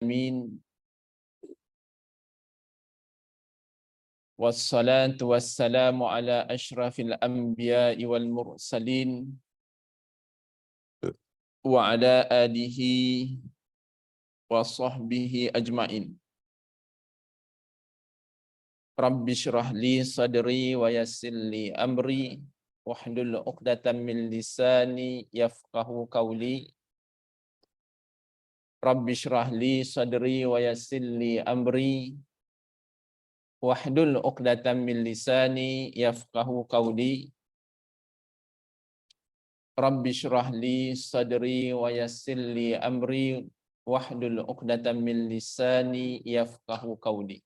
Amin. Wassalatu wassalamu ala asyrafil anbiya'i wal mursalin wa ala alihi wa sahbihi ajma'in. Rabbi syrah li sadri wa yassir li amri wahlul 'uqdatam min lisani yafqahu qawli. Rabbi syrah li sadri wa yassir li amri wahlul 'uqdatam min lisani yafqahu qawli. Rabbi syrah li sadri wa yassir li amri wahlul 'uqdatam min lisani yafqahu qawli.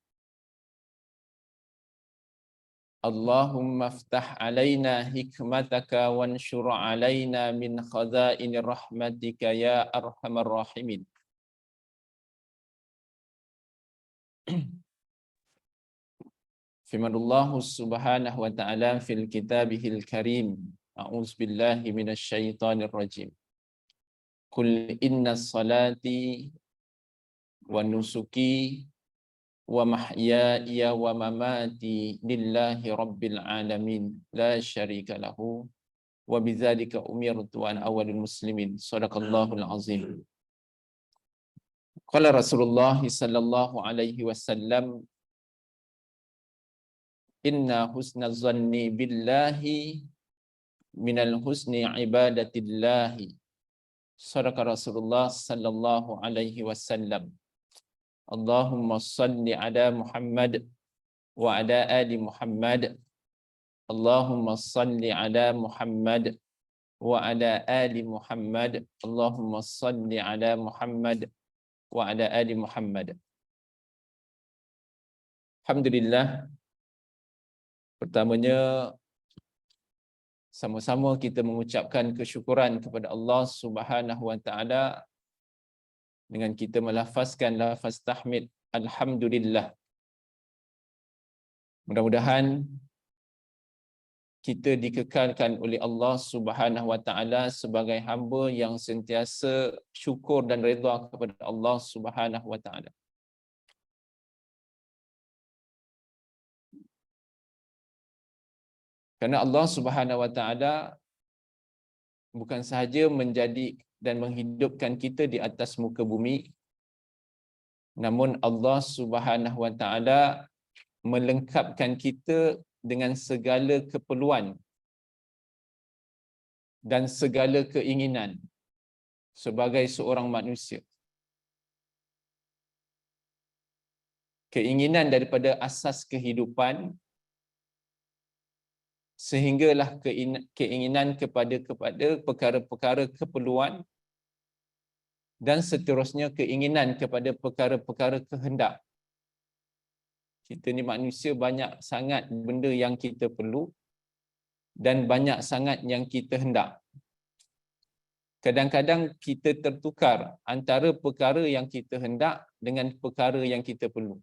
Allahumma aftah alaina hikmataka wanshur alaina min khazaini rahmatika ya arhamar rahimin. Firmanullahu subhanahu wa ta'ala fil kitabihil karim. A'udzu billahi minasy syaithanir rajim. Qul inna salati wa nusuki wa mahyaya wa mamati lillahi rabbil alamin la syarika lahu wa bidzalika umirtu wa ana awwalul muslimin. Shadaqallahul azim. Qala Rasulullah sallallahu alaihi wasallam, inna husnaz zanni billahi minal husni ibadatillahi. Sadaqa Rasulullah sallallahu alaihi wasallam. Allahumma salli ala Muhammad wa ala ali Muhammad. Allahumma salli ala Muhammad wa ala ali Muhammad. Allahumma salli ala Muhammad wa ala ali Muhammad. Alhamdulillah. Pertamanya, sama-sama kita mengucapkan kesyukuran kepada Allah Subhanahu wa taala dengan kita melafazkan lafaz tahmid alhamdulillah. Mudah-mudahan kita dikekalkan oleh Allah Subhanahu wa taala sebagai hamba yang sentiasa syukur dan redha kepada Allah Subhanahu wa taala. Karena Allah Subhanahu wa taala bukan sahaja menjadi dan menghidupkan kita di atas muka bumi, namun Allah Subhanahu wa taala melengkapkan kita dengan segala keperluan dan segala keinginan sebagai seorang manusia. Keinginan daripada asas kehidupan sehinggalah keinginan kepada perkara-perkara keperluan dan seterusnya keinginan kepada perkara-perkara kehendak. Kita ni manusia, banyak sangat benda yang kita perlu dan banyak sangat yang kita hendak. Kadang-kadang kita tertukar antara perkara yang kita hendak dengan perkara yang kita perlu.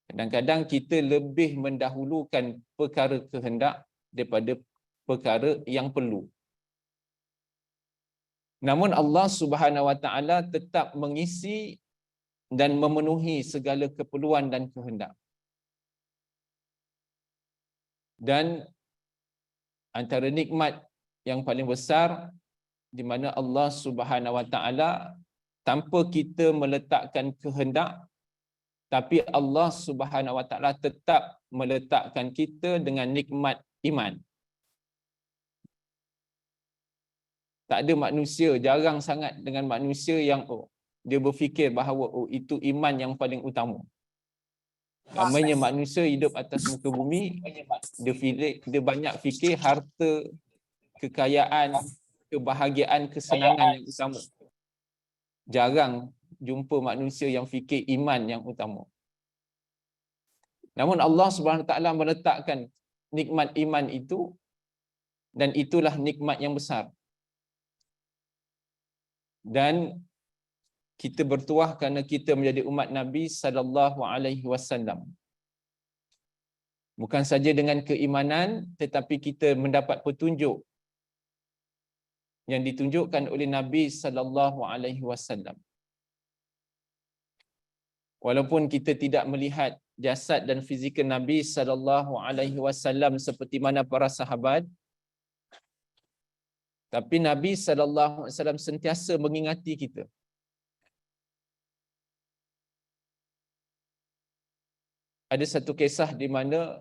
Kadang-kadang kita lebih mendahulukan perkara kehendak daripada perkara yang perlu. Namun Allah Subhanahu wa taala tetap mengisi dan memenuhi segala keperluan dan kehendak. Dan antara nikmat yang paling besar di mana Allah Subhanahu wa taala tanpa kita meletakkan kehendak, tapi Allah Subhanahu wa taala tetap meletakkan kita dengan nikmat iman. Tak ada manusia, jarang sangat dengan manusia yang dia berfikir bahawa itu iman yang paling utama. Ramainya manusia hidup atas muka bumi, dia banyak fikir harta, kekayaan, kebahagiaan, kesenangan yang utama. Jarang jumpa manusia yang fikir iman yang utama. Namun Allah Subhanahu Wa Taala meletakkan nikmat iman itu, dan itulah nikmat yang besar. Dan kita bertuah kerana kita menjadi umat Nabi sallallahu alaihi wasallam. Bukan saja dengan keimanan, tetapi kita mendapat petunjuk yang ditunjukkan oleh Nabi sallallahu alaihi wasallam. Walaupun kita tidak melihat jasad dan fizikal Nabi sallallahu alaihi wasallam seperti mana para sahabat, tapi Nabi sallallahu alaihi wasallam sentiasa mengingati kita. Ada satu kisah di mana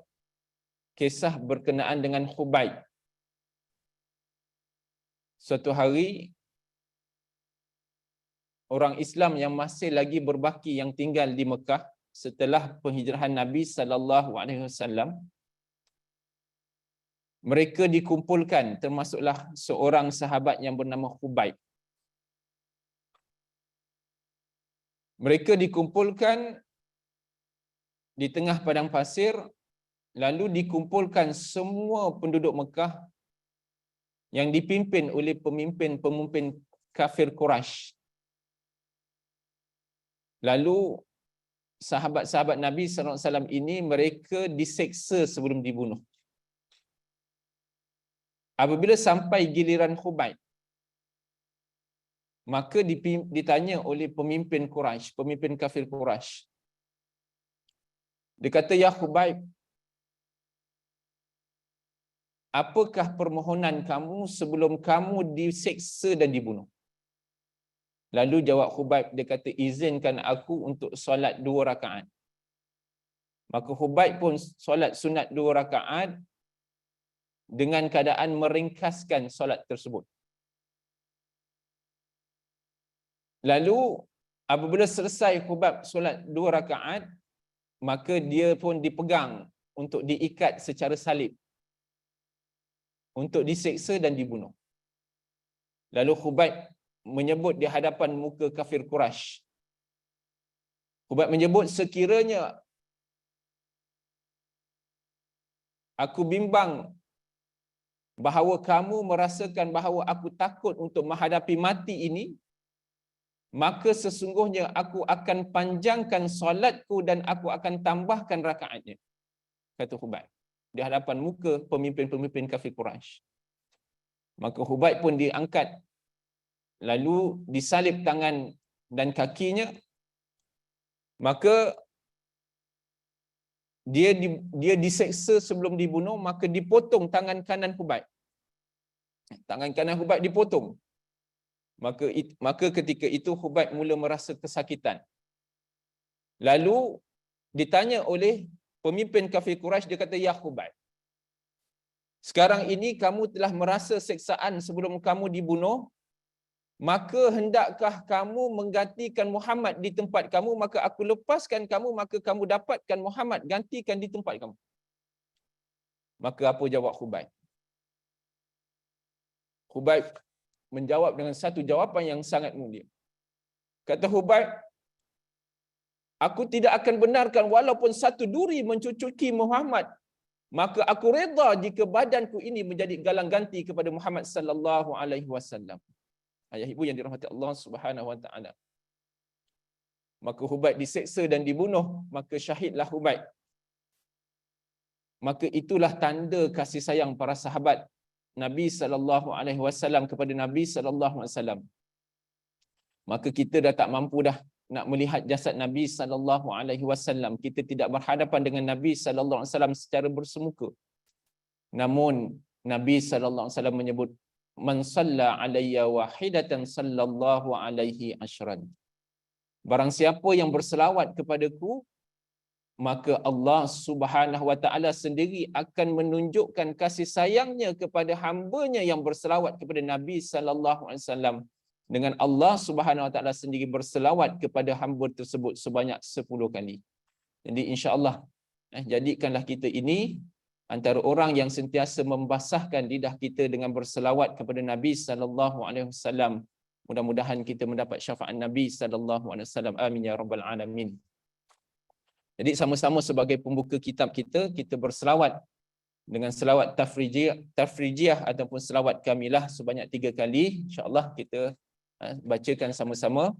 kisah berkenaan dengan Khubayb. Suatu hari orang Islam yang masih lagi berbaki yang tinggal di Mekah setelah penghijrahan Nabi sallallahu alaihi wasallam, mereka dikumpulkan, termasuklah seorang sahabat yang bernama Khubayb. Mereka dikumpulkan di tengah padang pasir, lalu dikumpulkan semua penduduk Mekah yang dipimpin oleh pemimpin-pemimpin kafir Quraisy. Lalu sahabat-sahabat Nabi sallallahu alaihi wasallam ini mereka diseksa sebelum dibunuh. Apabila sampai giliran Khubayb, maka ditanya oleh pemimpin Quraisy, pemimpin kafir Quraisy. Dia kata, "Ya Khubayb, apakah permohonan kamu sebelum kamu diseksa dan dibunuh?" Lalu jawab Khubayb, dia kata, "Izinkan aku untuk solat 2 rakaat." Maka Khubayb pun solat sunat 2 rakaat dengan keadaan meringkaskan solat tersebut. Lalu apabila selesai Khubayb solat 2 rakaat, maka dia pun dipegang untuk diikat secara salib untuk diseksa dan dibunuh. Lalu Khubayb menyebut di hadapan muka kafir Quraisy. Khubayb menyebut, "Sekiranya aku bimbang bahawa kamu merasakan bahawa aku takut untuk menghadapi mati ini, maka sesungguhnya aku akan panjangkan solatku dan aku akan tambahkan rakaatnya," kata Khubayb di hadapan muka pemimpin-pemimpin kafir Quraisy. Maka Khubayb pun diangkat, lalu disalib tangan dan kakinya. Maka dia diseksa sebelum dibunuh, maka dipotong tangan kanan Khubayb. Tangan kanan Khubayb dipotong. Maka ketika itu Khubayb mula merasa kesakitan. Lalu ditanya oleh pemimpin kafir Quraisy, dia kata, "Ya Khubayb, sekarang ini kamu telah merasa seksaan sebelum kamu dibunuh, maka hendakkah kamu menggantikan Muhammad di tempat kamu, maka aku lepaskan kamu, maka kamu dapatkan Muhammad gantikan di tempat kamu." Maka apa jawab Khubayb? Khubayb menjawab dengan satu jawapan yang sangat mulia. Kata Khubayb, "Aku tidak akan benarkan walaupun satu duri mencucuki Muhammad, maka aku redha jika badanku ini menjadi galang ganti kepada Muhammad sallallahu alaihi wasallam." Ayah ibu yang dirahmati Allah Subhanahu wa taala. Maka Khubayb diseksa dan dibunuh, maka syahidlah Khubayb. Maka itulah tanda kasih sayang para sahabat Nabi sallallahu alaihi wasallam kepada Nabi sallallahu alaihi wasallam. Maka kita dah tak mampu dah nak melihat jasad Nabi sallallahu alaihi wasallam. Kita tidak berhadapan dengan Nabi sallallahu alaihi wasallam secara bersemuka. Namun Nabi sallallahu alaihi wasallam menyebut, "Man shalla alayya wahidatan sallallahu alaihi ashran." Barang siapa yang berselawat kepadaku, maka Allah Subhanahu wa taala sendiri akan menunjukkan kasih sayangnya kepada hamba-Nya yang berselawat kepada Nabi sallallahu alaihi wasallam, dengan Allah Subhanahu wa taala sendiri berselawat kepada hamba tersebut sebanyak 10 kali. Jadi insya-Allah jadikanlah kita ini antara orang yang sentiasa membasahkan lidah kita dengan berselawat kepada Nabi sallallahu alaihi wasallam. Mudah-mudahan kita mendapat syafaat Nabi sallallahu alaihi wasallam. Amin ya rabbal alamin. Jadi sama-sama sebagai pembuka kitab kita berselawat dengan selawat tafrijiyah ataupun selawat kamilah sebanyak 3 kali. Insya-Allah kita bacakan sama-sama.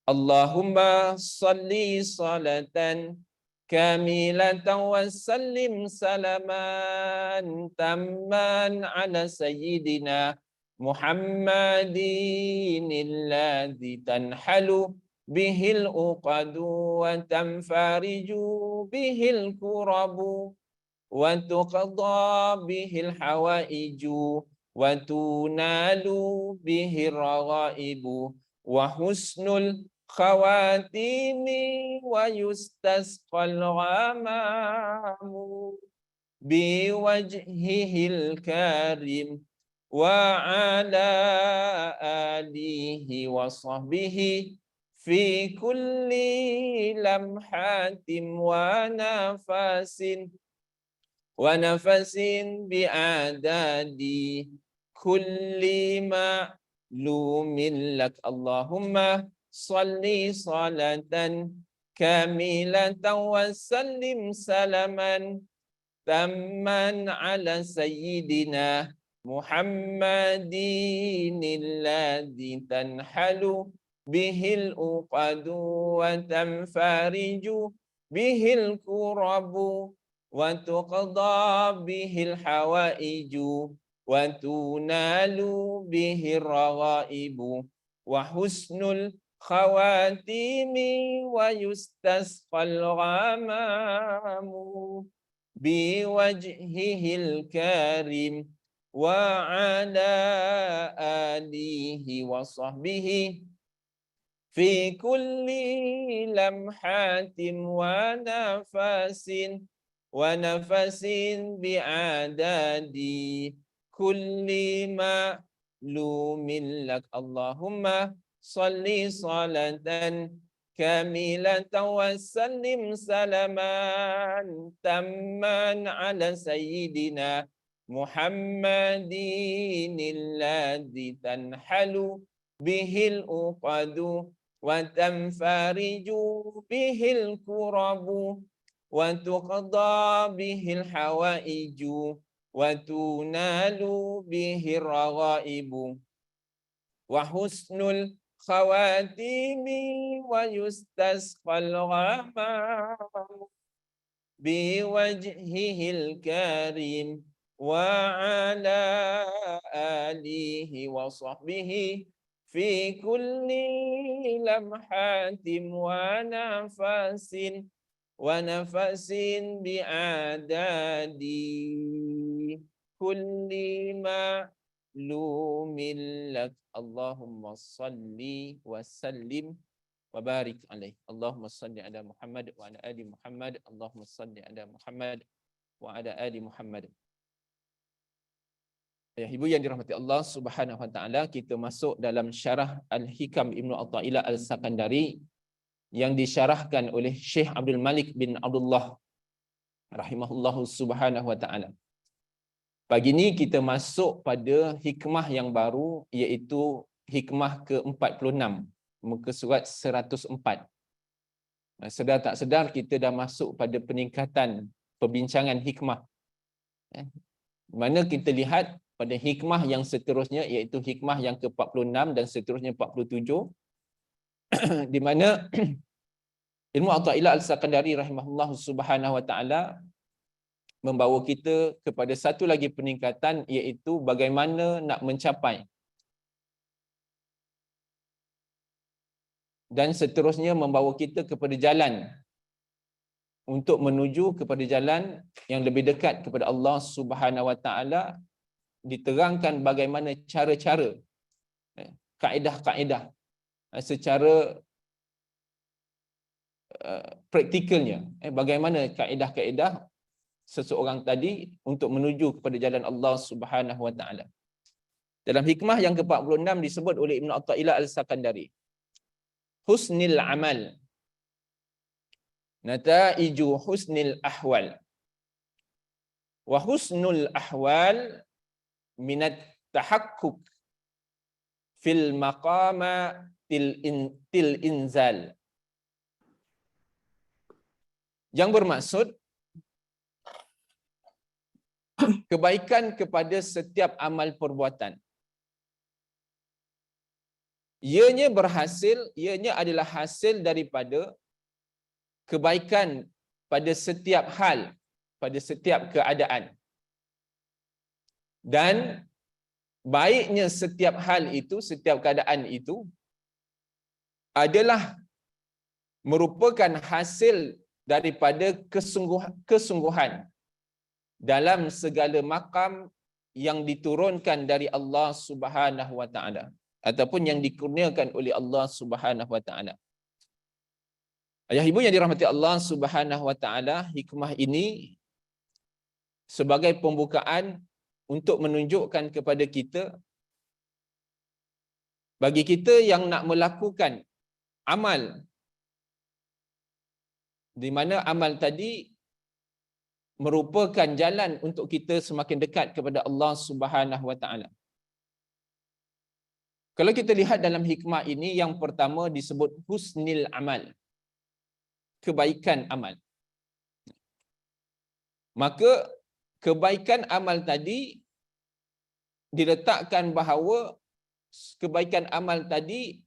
Allahumma salli salatan kamilatan wa sallim salaman tamman ala sayyidina Muhammadin alladhi tanhalu bihil uqadu wa tanfariju bihil kurabu wa tuqadha bihil hawaiju wa tunalu bihir raghaibu wa husnul khawatimi wa yustasqal ghamamu biwajhihil karim wa ala alihi wa sahbihi fi kulli lamhatin wa nafasin bi'adadi kulli ma'lumin lak. Allahumma salli salatan kamilatan wa sallim salaman tamman ala sayyidina Muhammadin alladhi tanhalu bihil uqadu wa tanfariju bihil kurabu wa tuqadha bihil hawaiju wa tunalu bihir raghaibu wa husnul khawatimi wa yustasqal ghamamu biwajhihil karim wa ala alihi wa sahbihi fi kulli lamhatin wa nafasin bi'adadi kulli ma'lumin lak. Allahumma salli salatan kamilatan wa sallim salaman tamman ala sayyidina Muhammadin alladhi tanhalu bihil uqadu wa tanfariju bihil kurabu wa tuqadha bihil hawaiju wa tunalu bihir raghaibu wa husnul khawatimi wa yustasqal ghamamu biwajhihil karim wa ala alihi wa sahbihi fi kulli lamhatin wa nafasin bi'adadi kulli ma'lumin lak. Allahumma salli wa sallim wa barik alaih. Allahumma salli ala Muhammad wa ala ali Muhammad. Allahumma salli ala Muhammad wa ala ali Muhammad. Ya, ibu yang dirahmati Allah Subhanahu wa taala, kita masuk dalam syarah Al-Hikam Ibnu Athaillah Al-Sakandari yang disyarahkan oleh Syekh Abdul Malik bin Abdullah rahimahullahu subhanahu wa taala. Pagi ini kita masuk pada hikmah yang baru, iaitu hikmah ke-46, muka surat 104. Sedar tak sedar kita dah masuk pada peningkatan perbincangan hikmah. Mana kita lihat pada hikmah yang seterusnya, iaitu hikmah yang ke-46 dan seterusnya 47, di mana Ibnu Athaillah Al-Sakandari rahimahullahu subhanahu wa taala membawa kita kepada satu lagi peningkatan, iaitu bagaimana nak mencapai, dan seterusnya membawa kita kepada jalan untuk menuju kepada jalan yang lebih dekat kepada Allah Subhanahu wa taala. Diterangkan bagaimana cara-cara, kaedah-kaedah secara praktikalnya, bagaimana kaedah-kaedah seseorang tadi untuk menuju kepada jalan Allah Subhanahu wa taala. Dalam hikmah yang ke-46 disebut oleh Ibnu Athaillah Al-Sakandari, husnil amal nataiju husnil ahwal, wa husnul ahwal minat tahakkuk fil maqama til inzal. Yang bermaksud kebaikan kepada setiap amal perbuatan. Ianya adalah hasil daripada kebaikan pada setiap hal, pada setiap keadaan. Dan baiknya setiap hal itu, setiap keadaan itu adalah merupakan hasil daripada kesungguhan dalam segala makam yang diturunkan dari Allah Subhanahu wa taala ataupun yang dikurniakan oleh Allah Subhanahu wa taala. Ayah ibu yang dirahmati Allah Subhanahu wa taala, hikmah ini sebagai pembukaan untuk menunjukkan kepada kita, bagi kita yang nak melakukan amal, di mana amal tadi merupakan jalan untuk kita semakin dekat kepada Allah Subhanahu wa taala. Kalau kita lihat dalam hikmah ini, yang pertama disebut husnil amal, kebaikan amal. Maka kebaikan amal tadi diletakkan bahawa kebaikan amal tadi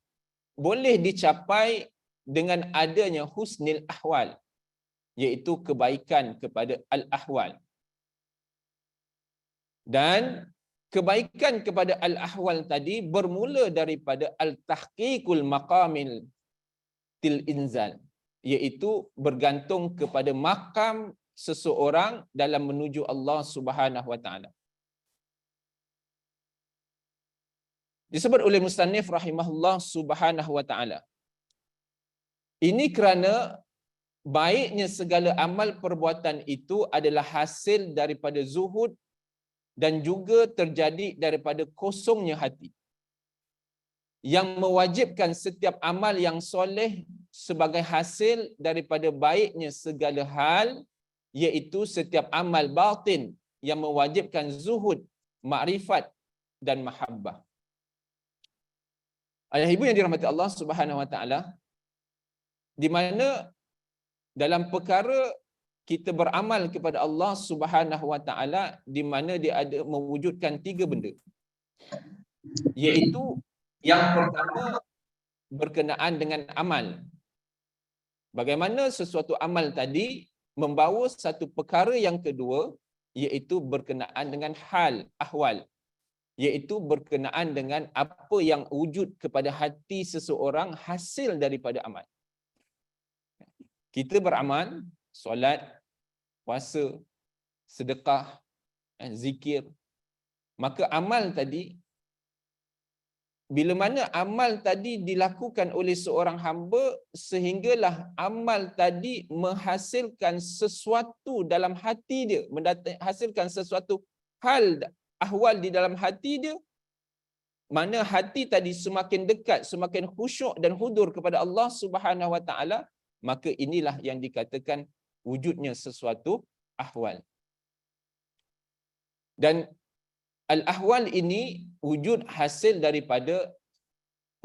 boleh dicapai dengan adanya husnil ahwal, iaitu kebaikan kepada al-ahwal. Dan kebaikan kepada al-ahwal tadi bermula daripada al-tahqiqul maqamil til inzal, iaitu bergantung kepada makam seseorang dalam menuju Allah Subhanahu wa taala. Disebut oleh musannif rahimahullah Subhanahu wa taala, ini kerana baiknya segala amal perbuatan itu adalah hasil daripada zuhud dan juga terjadi daripada kosongnya hati, yang mewajibkan setiap amal yang soleh sebagai hasil daripada baiknya segala hal, iaitu setiap amal batin yang mewajibkan zuhud, makrifat dan mahabbah. Ayah ibu yang dirahmati Allah Subhanahu wa taala, di mana dalam perkara kita beramal kepada Allah Subhanahu wa taala, di mana dia ada mewujudkan 3 benda, iaitu yang pertama berkenaan dengan amal. Bagaimana sesuatu amal tadi membawa satu perkara yang kedua, iaitu berkenaan dengan hal, ahwal, iaitu berkenaan dengan apa yang wujud kepada hati seseorang hasil daripada amal. Kita beramal, solat, puasa, sedekah, zikir. Maka amal tadi, bila mana amal tadi dilakukan oleh seorang hamba, sehinggalah amal tadi menghasilkan sesuatu dalam hati dia, menghasilkan sesuatu hal, ahwal di dalam hati dia, mana hati tadi semakin dekat, semakin khusyuk dan hudur kepada Allah Subhanahu wa taala, maka inilah yang dikatakan wujudnya sesuatu ahwal. Dan al-ahwal ini wujud hasil daripada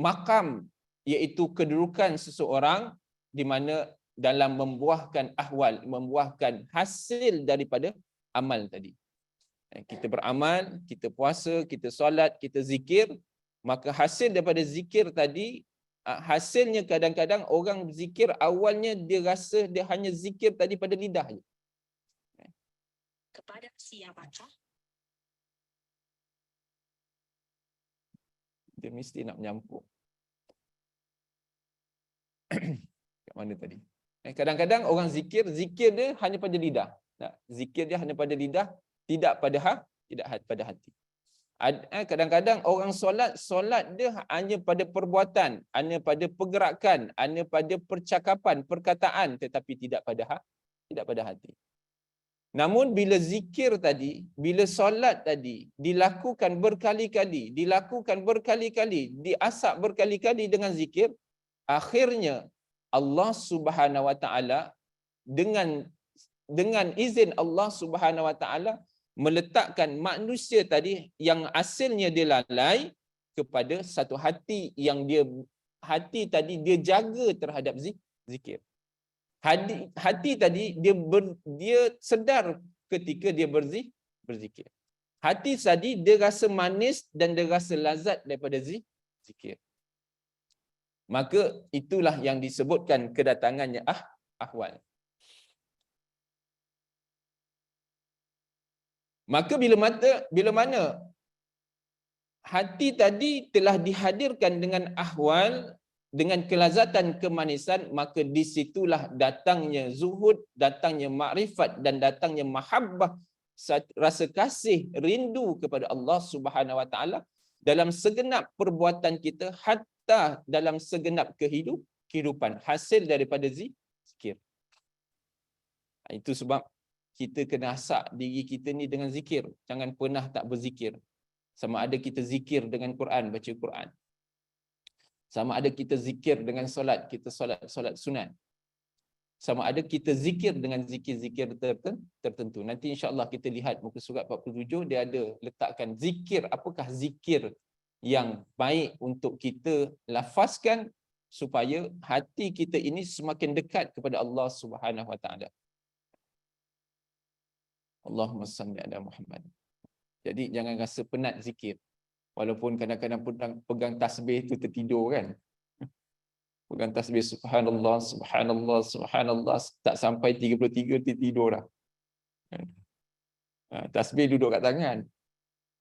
makam, iaitu kedudukan seseorang di mana dalam membuahkan ahwal, membuahkan hasil daripada amal tadi. Kita beramal, kita puasa, kita solat, kita zikir, maka hasil daripada zikir tadi, hasilnya kadang-kadang orang zikir awalnya dia rasa dia hanya zikir tadi pada lidah je. Kepada siapakah? Dia mesti nak menyampuk. Kat mana tadi? Kadang-kadang orang zikir dia hanya pada lidah. Zikir dia hanya pada lidah, tidak pada hati. Kadang-kadang orang solat dia hanya pada perbuatan, hanya pada pergerakan, hanya pada percakapan, perkataan, tetapi tidak pada hati. Namun bila zikir tadi, bila solat tadi dilakukan berkali-kali, diasap berkali-kali dengan zikir, akhirnya Allah Subhanahu wa taala dengan izin Allah Subhanahu wa taala meletakkan manusia tadi yang asalnya dia lalai kepada satu hati yang hati tadi dia jaga terhadap zikir. Hati tadi dia sedar ketika dia berzikir. Hati tadi dia rasa manis dan dia rasa lazat daripada zikir. Maka itulah yang disebutkan kedatangannya ahwal. Maka bila mana hati tadi telah dihadirkan dengan ahwal, dengan kelazatan kemanisan, maka disitulah datangnya zuhud, datangnya makrifat dan datangnya mahabbah, rasa kasih, rindu kepada Allah Subhanahu Wa Taala dalam segenap perbuatan kita, hatta dalam segenap kehidupan, hasil daripada zikir. Itu sebab kita kena asak diri kita ni dengan zikir. Jangan pernah tak berzikir. Sama ada kita zikir dengan Quran, baca Quran. Sama ada kita zikir dengan solat, kita solat sunat. Sama ada kita zikir dengan zikir-zikir tertentu. Nanti insya-Allah kita lihat muka surat 47, dia ada letakkan zikir, apakah zikir yang baik untuk kita lafazkan supaya hati kita ini semakin dekat kepada Allah Subhanahu Wa Taala. Allahumma salli ala Muhammad. Jadi jangan rasa penat zikir. Walaupun kadang-kadang pegang tasbih tu tertidur kan. Pegang tasbih subhanallah, subhanallah, subhanallah, tak sampai 33 tertidur dah. Tasbih duduk kat tangan.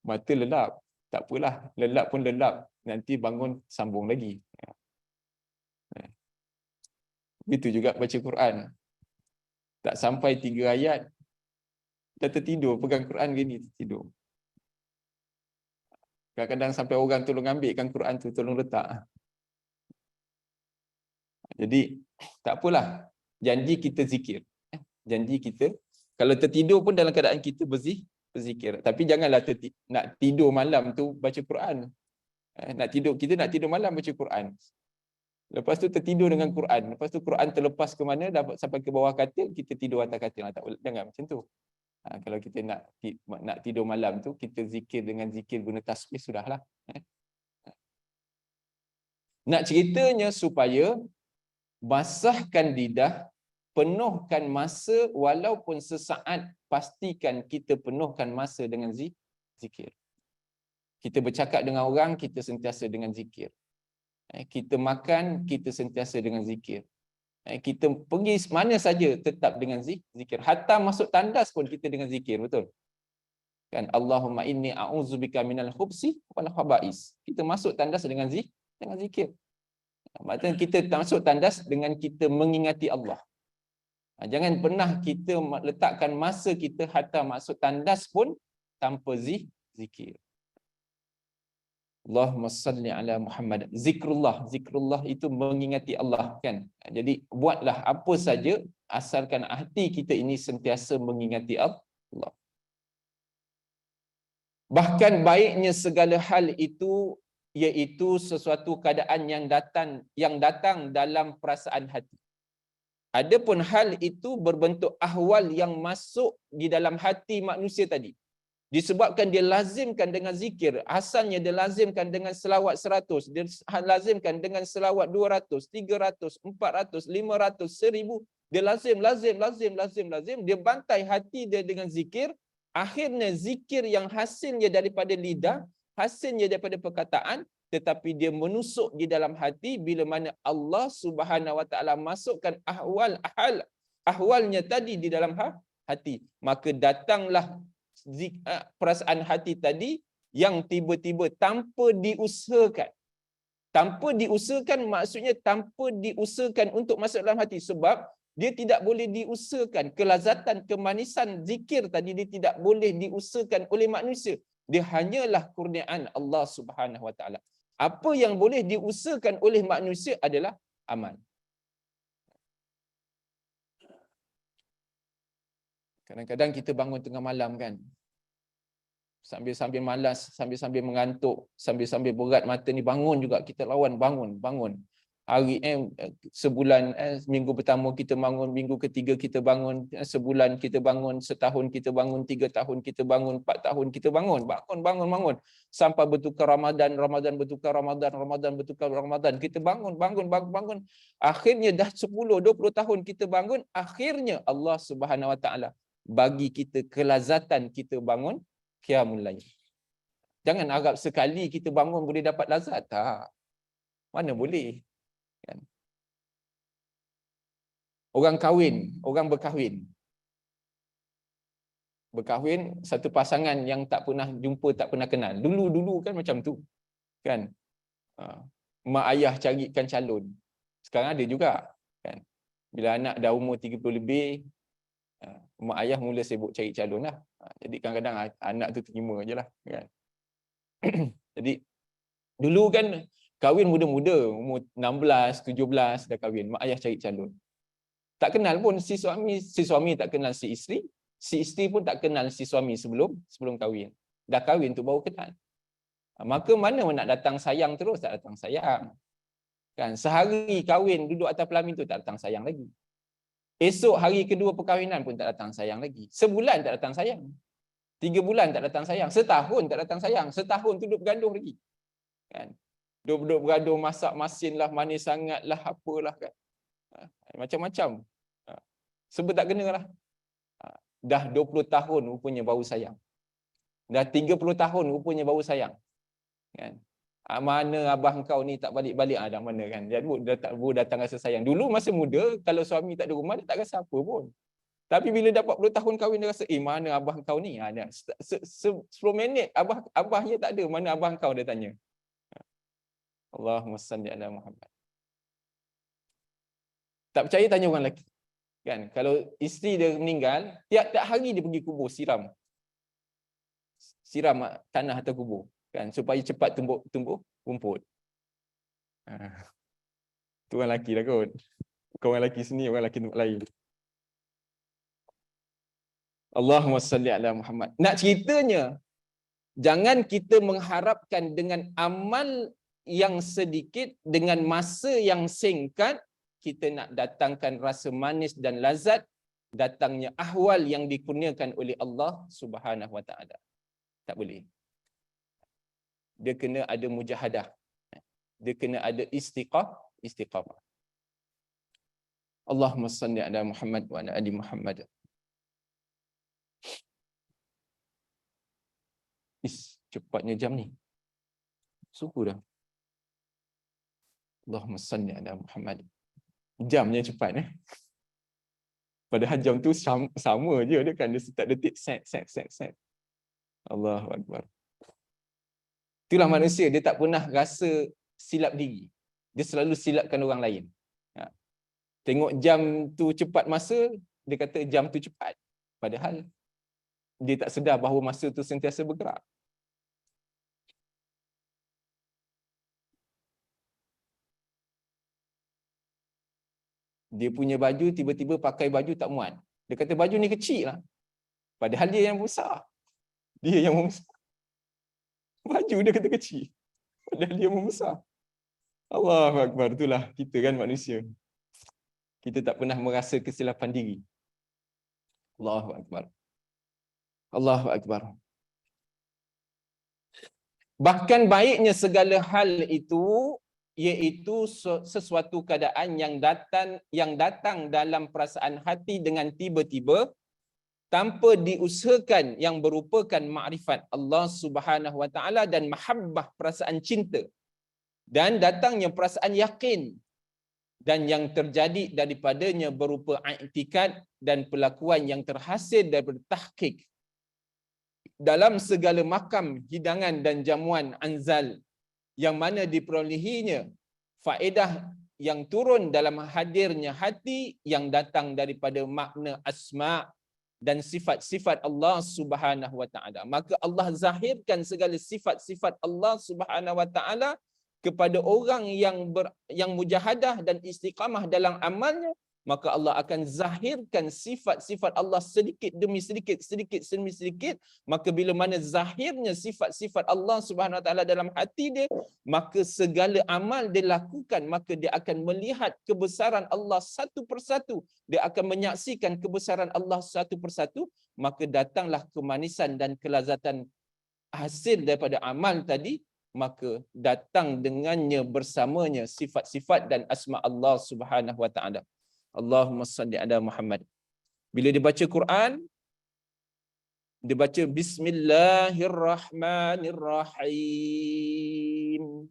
Mata lelap. Tak apalah, lelap pun lelap. Nanti bangun sambung lagi. Begitu juga baca Quran. Tak sampai 3 ayat dah tertidur, pegang Quran gini tertidur. Kadang-kadang sampai orang tolong ambilkan Quran tu, tolong letak. Jadi tak apalah, janji kita zikir. Janji kita, kalau tertidur pun dalam keadaan kita berzikir. Tapi janganlah nak tidur malam tu baca Quran. Kita nak tidur malam baca Quran. Lepas tu tertidur dengan Quran. Lepas tu Quran terlepas ke mana, dapat sampai ke bawah katil, kita tidur atas katil. Tak boleh, jangan macam tu. Kalau kita nak tidur malam tu, kita zikir dengan zikir guna tasbih, sudahlah. Nak ceritanya supaya basahkan lidah, penuhkan masa, walaupun sesaat, pastikan kita penuhkan masa dengan zikir. Kita bercakap dengan orang, kita sentiasa dengan zikir. Kita makan, kita sentiasa dengan zikir. Kita pergi mana saja tetap dengan zikir. Hatta masuk tandas pun kita dengan zikir, betul? Kan, Allahumma inni a'udzubika minal khubsi wal khaba'is. Kita masuk tandas dengan zikir. Maksudnya kita masuk tandas dengan kita mengingati Allah. Jangan pernah kita letakkan masa kita hatta masuk tandas pun tanpa zikir. Allahumma salli ala Muhammad. Zikrullah itu mengingati Allah, kan? Jadi buatlah apa saja asalkan hati kita ini sentiasa mengingati Allah. Bahkan baiknya segala hal itu iaitu sesuatu keadaan yang datang dalam perasaan hati. Adapun hal itu berbentuk ahwal yang masuk di dalam hati manusia tadi. Disebabkan dia lazimkan dengan zikir. Asalnya dia lazimkan dengan selawat 100. Dia lazimkan dengan selawat 200, 300, 400, 500, 1000. Dia lazim. Dia bantai hati dia dengan zikir. Akhirnya zikir yang hasilnya daripada lidah, hasilnya daripada perkataan, tetapi dia menusuk di dalam hati bila mana Allah Subhanahu Wa Taala masukkan ahwalnya tadi di dalam hati. Maka datanglah perasaan hati tadi yang tiba-tiba tanpa diusahakan. Tanpa diusahakan maksudnya tanpa diusahakan untuk masuk dalam hati, sebab dia tidak boleh diusahakan. Kelazatan, kemanisan zikir tadi dia tidak boleh diusahakan oleh manusia. Dia hanyalah kurniaan Allah Subhanahu Wa Taala. Apa yang boleh diusahakan oleh manusia adalah amal. Kadang-kadang kita bangun tengah malam kan, sambil-sambil malas, sambil-sambil mengantuk, sambil-sambil berat mata ni, bangun juga kita lawan, bangun. Hari sebulan, minggu pertama kita bangun, minggu ketiga kita bangun, sebulan kita bangun, setahun kita bangun, 3 tahun kita bangun, 4 tahun kita bangun, sampai bertukar Ramadan bertukar Ramadan bertukar Ramadan, kita bangun. Akhirnya dah 10, 20 tahun kita bangun, akhirnya Allah Subhanahu Wa Taala bagi kita kelazatan kita bangun qiyamul lail. Jangan harap sekali kita bangun boleh dapat lazat. Tak. Mana boleh. Kan? Orang berkahwin satu pasangan yang tak pernah jumpa, tak pernah kenal. Dulu kan macam tu. Kan? mak ayah carikan calon. Sekarang ada juga kan. Bila anak dah umur 30 lebih, mak ayah mula sibuk cari calon lah. Jadi kadang-kadang anak tu terima je lah kan. Jadi dulu kan kahwin muda-muda, umur 16, 17 dah kahwin, mak ayah cari calon. Tak kenal pun si suami tak kenal si isteri pun tak kenal si suami sebelum kahwin. Dah kahwin tu baru kenal. Maka mana nak datang sayang terus, tak datang sayang. Kan, sehari kahwin duduk atas pelamin tu tak datang sayang lagi. Esok hari kedua perkahwinan pun tak datang sayang lagi. Sebulan tak datang sayang. 3 bulan tak datang sayang. Setahun tak datang sayang. Setahun tu duduk bergaduh lagi. Kan? Duduk bergaduh, masak masin lah, manis sangat lah, apalah kan. Macam-macam. Sebab tak kena lah. Dah 20 tahun rupanya baru sayang. Dah 30 tahun rupanya baru sayang. Kan? Mana abah kau ni tak balik-balik, dah mana kan. Dia baru datang rasa sayang. Dulu masa muda, kalau suami tak ada rumah, dia tak rasa apa pun. Tapi bila dapat 10 tahun kahwin, dia rasa, mana abah kau ni? 10 minit abahnya tak ada, mana abah kau, dia tanya. Allahumma salli ala Muhammad. Tak percaya tanya orang lelaki. Kan, kalau isteri dia meninggal, tiap-tiap hari dia pergi kubur siram tanah atau kubur kan, supaya cepat tumbuh rumput. Tu orang lelaki lah kot. Bukan orang lelaki sini, orang lelaki tempat lain. Allahumma salli ala Muhammad. Nak ceritanya, jangan kita mengharapkan dengan amal yang sedikit, dengan masa yang singkat, kita nak datangkan rasa manis dan lazat datangnya ahwal yang dikurniakan oleh Allah Subhanahu Wa Taala. Tak boleh. Dia kena ada mujahadah. Dia kena ada istiqamah. Allahumma salli ala Muhammad wa ala ali Muhammad. Cepatnya jam ni. Suku dah. Allahumma salli ala Muhammad. Jamnya cepat Padahal jam tu sama je dia kan, dia setiap detik set. Allahu Akbar. Itulah manusia, dia tak pernah rasa silap diri. Dia selalu silapkan orang lain. Tengok jam tu cepat masa, dia kata jam tu cepat. Padahal dia tak sedar bahawa masa tu sentiasa bergerak. Dia punya baju, tiba-tiba pakai baju tak muat. Dia kata baju ni kecil lah. Padahal dia yang besar. Dia yang membesar. Baju dia kata kecil. Padahal dia membesar. Allahu Akbar. Itulah kita kan manusia. Kita tak pernah merasa kesilapan diri. Allahu Akbar. Allahu Akbar. Bahkan baiknya segala hal itu, iaitu sesuatu keadaan yang datang dalam perasaan hati dengan tiba-tiba, tanpa diusahakan, yang merupakan makrifat Allah Subhanahu Wa Taala dan mahabbah, perasaan cinta, dan datangnya perasaan yakin, dan yang terjadi daripadanya berupa i'tikad dan pelakuan yang terhasil daripada tahqiq dalam segala makam hidangan dan jamuan anzal, yang mana diperolehinya faedah yang turun dalam hadirnya hati yang datang daripada makna asma dan sifat-sifat Allah Subhanahu Wa Taala. Maka Allah zahirkan segala sifat-sifat Allah Subhanahu Wa Taala kepada orang yang mujahadah dan istiqamah dalam amalnya, maka Allah akan zahirkan sifat-sifat Allah sedikit demi sedikit. Maka bila mana zahirnya sifat-sifat Allah Subhanahu Wa Taala dalam hati dia, maka segala amal dia lakukan, maka dia akan melihat kebesaran Allah satu persatu, dia akan menyaksikan kebesaran Allah satu persatu, maka datanglah kemanisan dan kelazatan hasil daripada amal tadi, maka datang dengannya bersamanya sifat-sifat dan asma Allah Subhanahu Wa Taala. Allahumma salli ala Muhammad. Bila dia baca Quran, dia baca Bismillahirrahmanirrahim.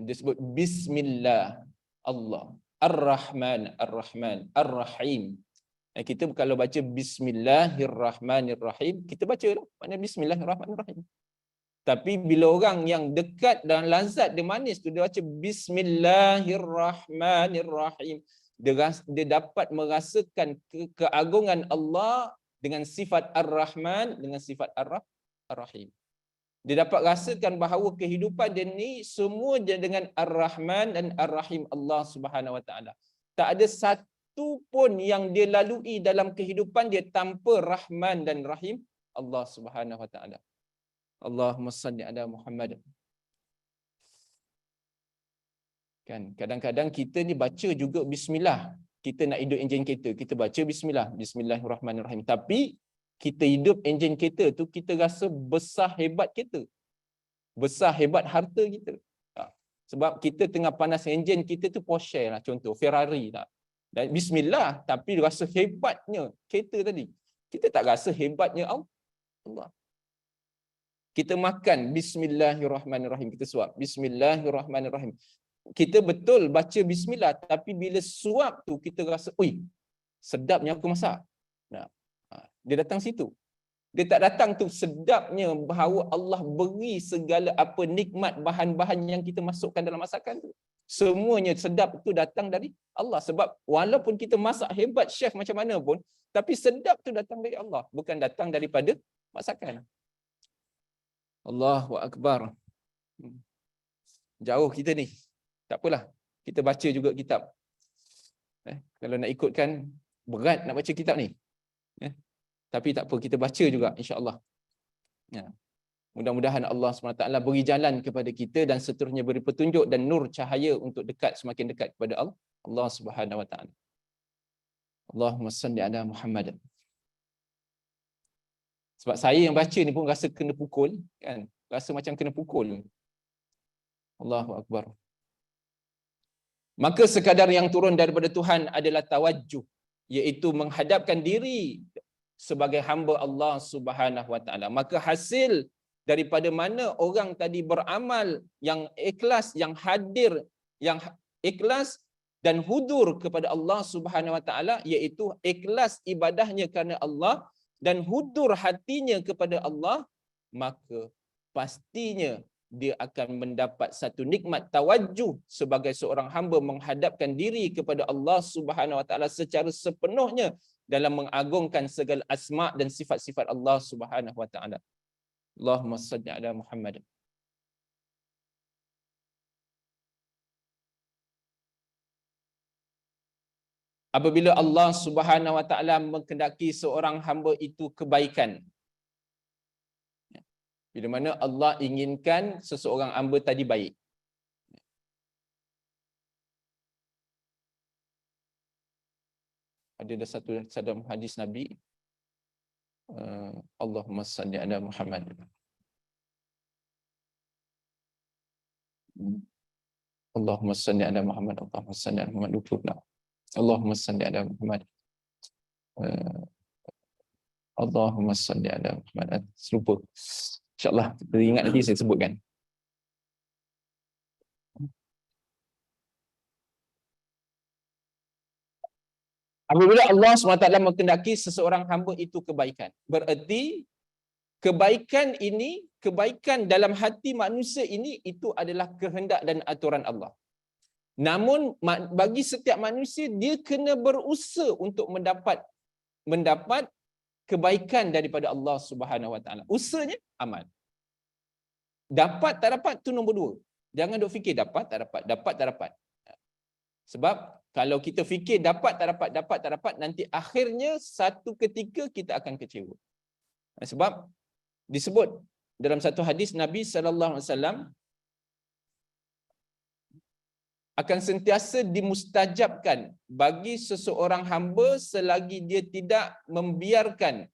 Dia sebut Bismillah Allah, Ar-Rahman, Ar-Rahman, Ar-Rahim. Kita kalau baca Bismillahirrahmanirrahim, kita baca lah, maknanya Bismillahirrahmanirrahim. Tapi bila orang yang dekat dan lazat dia manis tu, dia baca Bismillahirrahmanirrahim. Dia dapat merasakan keagungan Allah dengan sifat Ar-Rahman, dengan sifat Ar-Rahim. Dia dapat rasakan bahawa kehidupan dia ni semua je dengan Ar-Rahman dan Ar-Rahim Allah Subhanahu Wa Taala. Tak ada satu pun yang dia lalui dalam kehidupan dia tanpa Rahman dan Rahim Allah Subhanahu Wa Taala. Allahumma salli ala Muhammad. Kan kadang-kadang kita ni baca juga bismillah. Kita nak hidup enjin kereta, kita baca bismillah, bismillahirrahmanirrahim. Tapi kita hidup enjin kereta tu, kita rasa besar hebat kita. Besar hebat harta kita. Sebab kita tengah panas enjin kita tu Porsche lah contoh, Ferrari lah. Dan bismillah tapi rasa hebatnya kereta tadi. Kita tak rasa hebatnya Allah. Kita makan bismillahirrahmanirrahim, kita suap bismillahirrahmanirrahim. Kita betul baca bismillah tapi bila suap tu kita rasa, oi, sedapnya aku masak. Nah, dia datang situ. Dia tak datang tu sedapnya bahawa Allah beri segala apa nikmat bahan-bahan yang kita masukkan dalam masakan tu. Semuanya sedap tu datang dari Allah. Sebab walaupun kita masak hebat chef macam mana pun, tapi sedap tu datang dari Allah, bukan datang daripada masakan. Allahu Akbar. Jauh kita ni. Tak apalah. Kita baca juga kitab. Kalau nak ikutkan, berat nak baca kitab ni. Tapi tak apa, kita baca juga insya-Allah. Mudah-mudahan Allah SWT beri jalan kepada kita dan seterusnya beri petunjuk dan nur cahaya untuk dekat, semakin dekat kepada Allah Subhanahu Wa Taala. Allahumma salli ala Muhammad. Sebab saya yang baca ni pun rasa kena pukul, kan? Rasa macam kena pukul. Allahu Akbar. Maka sekadar yang turun daripada Tuhan adalah tawajjuh, iaitu menghadapkan diri sebagai hamba Allah Subhanahu Wa Taala. Maka hasil daripada mana orang tadi beramal yang ikhlas, yang hadir, yang ikhlas dan hudur kepada Allah Subhanahu Wa Taala, iaitu ikhlas ibadahnya kerana Allah dan hudur hatinya kepada Allah, maka pastinya dia akan mendapat satu nikmat tawajjuh sebagai seorang hamba menghadapkan diri kepada Allah Subhanahu Wa Taala secara sepenuhnya dalam mengagungkan segala asma dan sifat-sifat Allah Subhanahu Wa Taala. Allahumma salli ala Muhammad. Apabila Allah Subhanahu Wa Taala menghendaki seorang hamba itu kebaikan, bila mana Allah inginkan seseorang hamba tadi baik, ada satu dalam hadis Nabi, Allahumma salli ala Muhammad. Allahumma salli ala Muhammad. Allahumma salli ala Muhammad. Allahumma salli ala Muhammad. Allahumma salli ala Muhammad. Serupa. InsyaAllah, kita ingat nanti saya sebutkan. Apabila Allah SWT menghendaki seseorang hamba itu kebaikan, bererti kebaikan ini, kebaikan dalam hati manusia ini, itu adalah kehendak dan aturan Allah. Namun bagi setiap manusia, dia kena berusaha untuk mendapat kebaikan daripada Allah Subhanahu Wa Taala. Usahanya amal. Dapat tak dapat tu nombor dua. Jangan duk fikir dapat tak dapat, dapat tak dapat. Sebab kalau kita fikir dapat tak dapat, nanti akhirnya satu ketika kita akan kecewa. Sebab disebut dalam satu hadis Nabi sallallahu alaihi wasallam akan sentiasa dimustajabkan bagi seseorang hamba selagi dia tidak membiarkan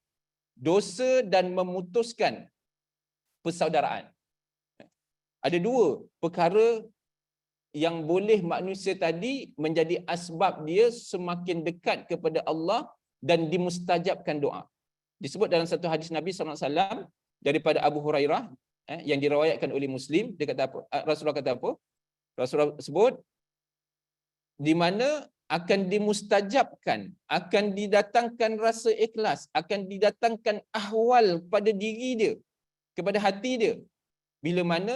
dosa dan memutuskan persaudaraan. Ada dua perkara yang boleh manusia tadi menjadi asbab dia semakin dekat kepada Allah dan dimustajabkan doa. Disebut dalam satu hadis Nabi SAW daripada Abu Hurairah yang diriwayatkan oleh Muslim, dia kata apa? Rasulullah kata apa? Rasulullah sebut di mana akan dimustajabkan, akan didatangkan rasa ikhlas, akan didatangkan ahwal pada diri dia, kepada hati dia, bila mana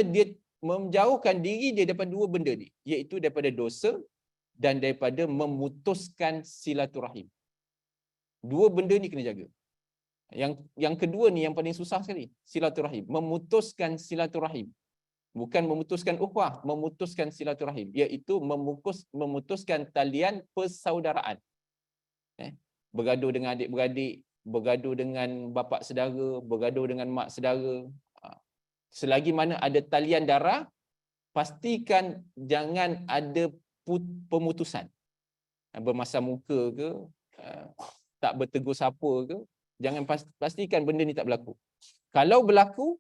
dia menjauhkan diri dia daripada dua benda ni, iaitu daripada dosa dan daripada memutuskan silaturahim. Dua benda ni kena jaga. Yang kedua ni yang paling susah sekali, silaturahim, memutuskan silaturahim. Bukan memutuskan ukhuwah, memutuskan silaturahim, iaitu memutuskan talian persaudaraan. Bergaduh dengan adik-beradik, bergaduh dengan bapa saudara, bergaduh dengan mak saudara. Selagi mana ada talian darah, pastikan jangan ada pemutusan. Bermasam muka ke, tak bertegur sapa ke, jangan pastikan benda ni tak berlaku. Kalau berlaku,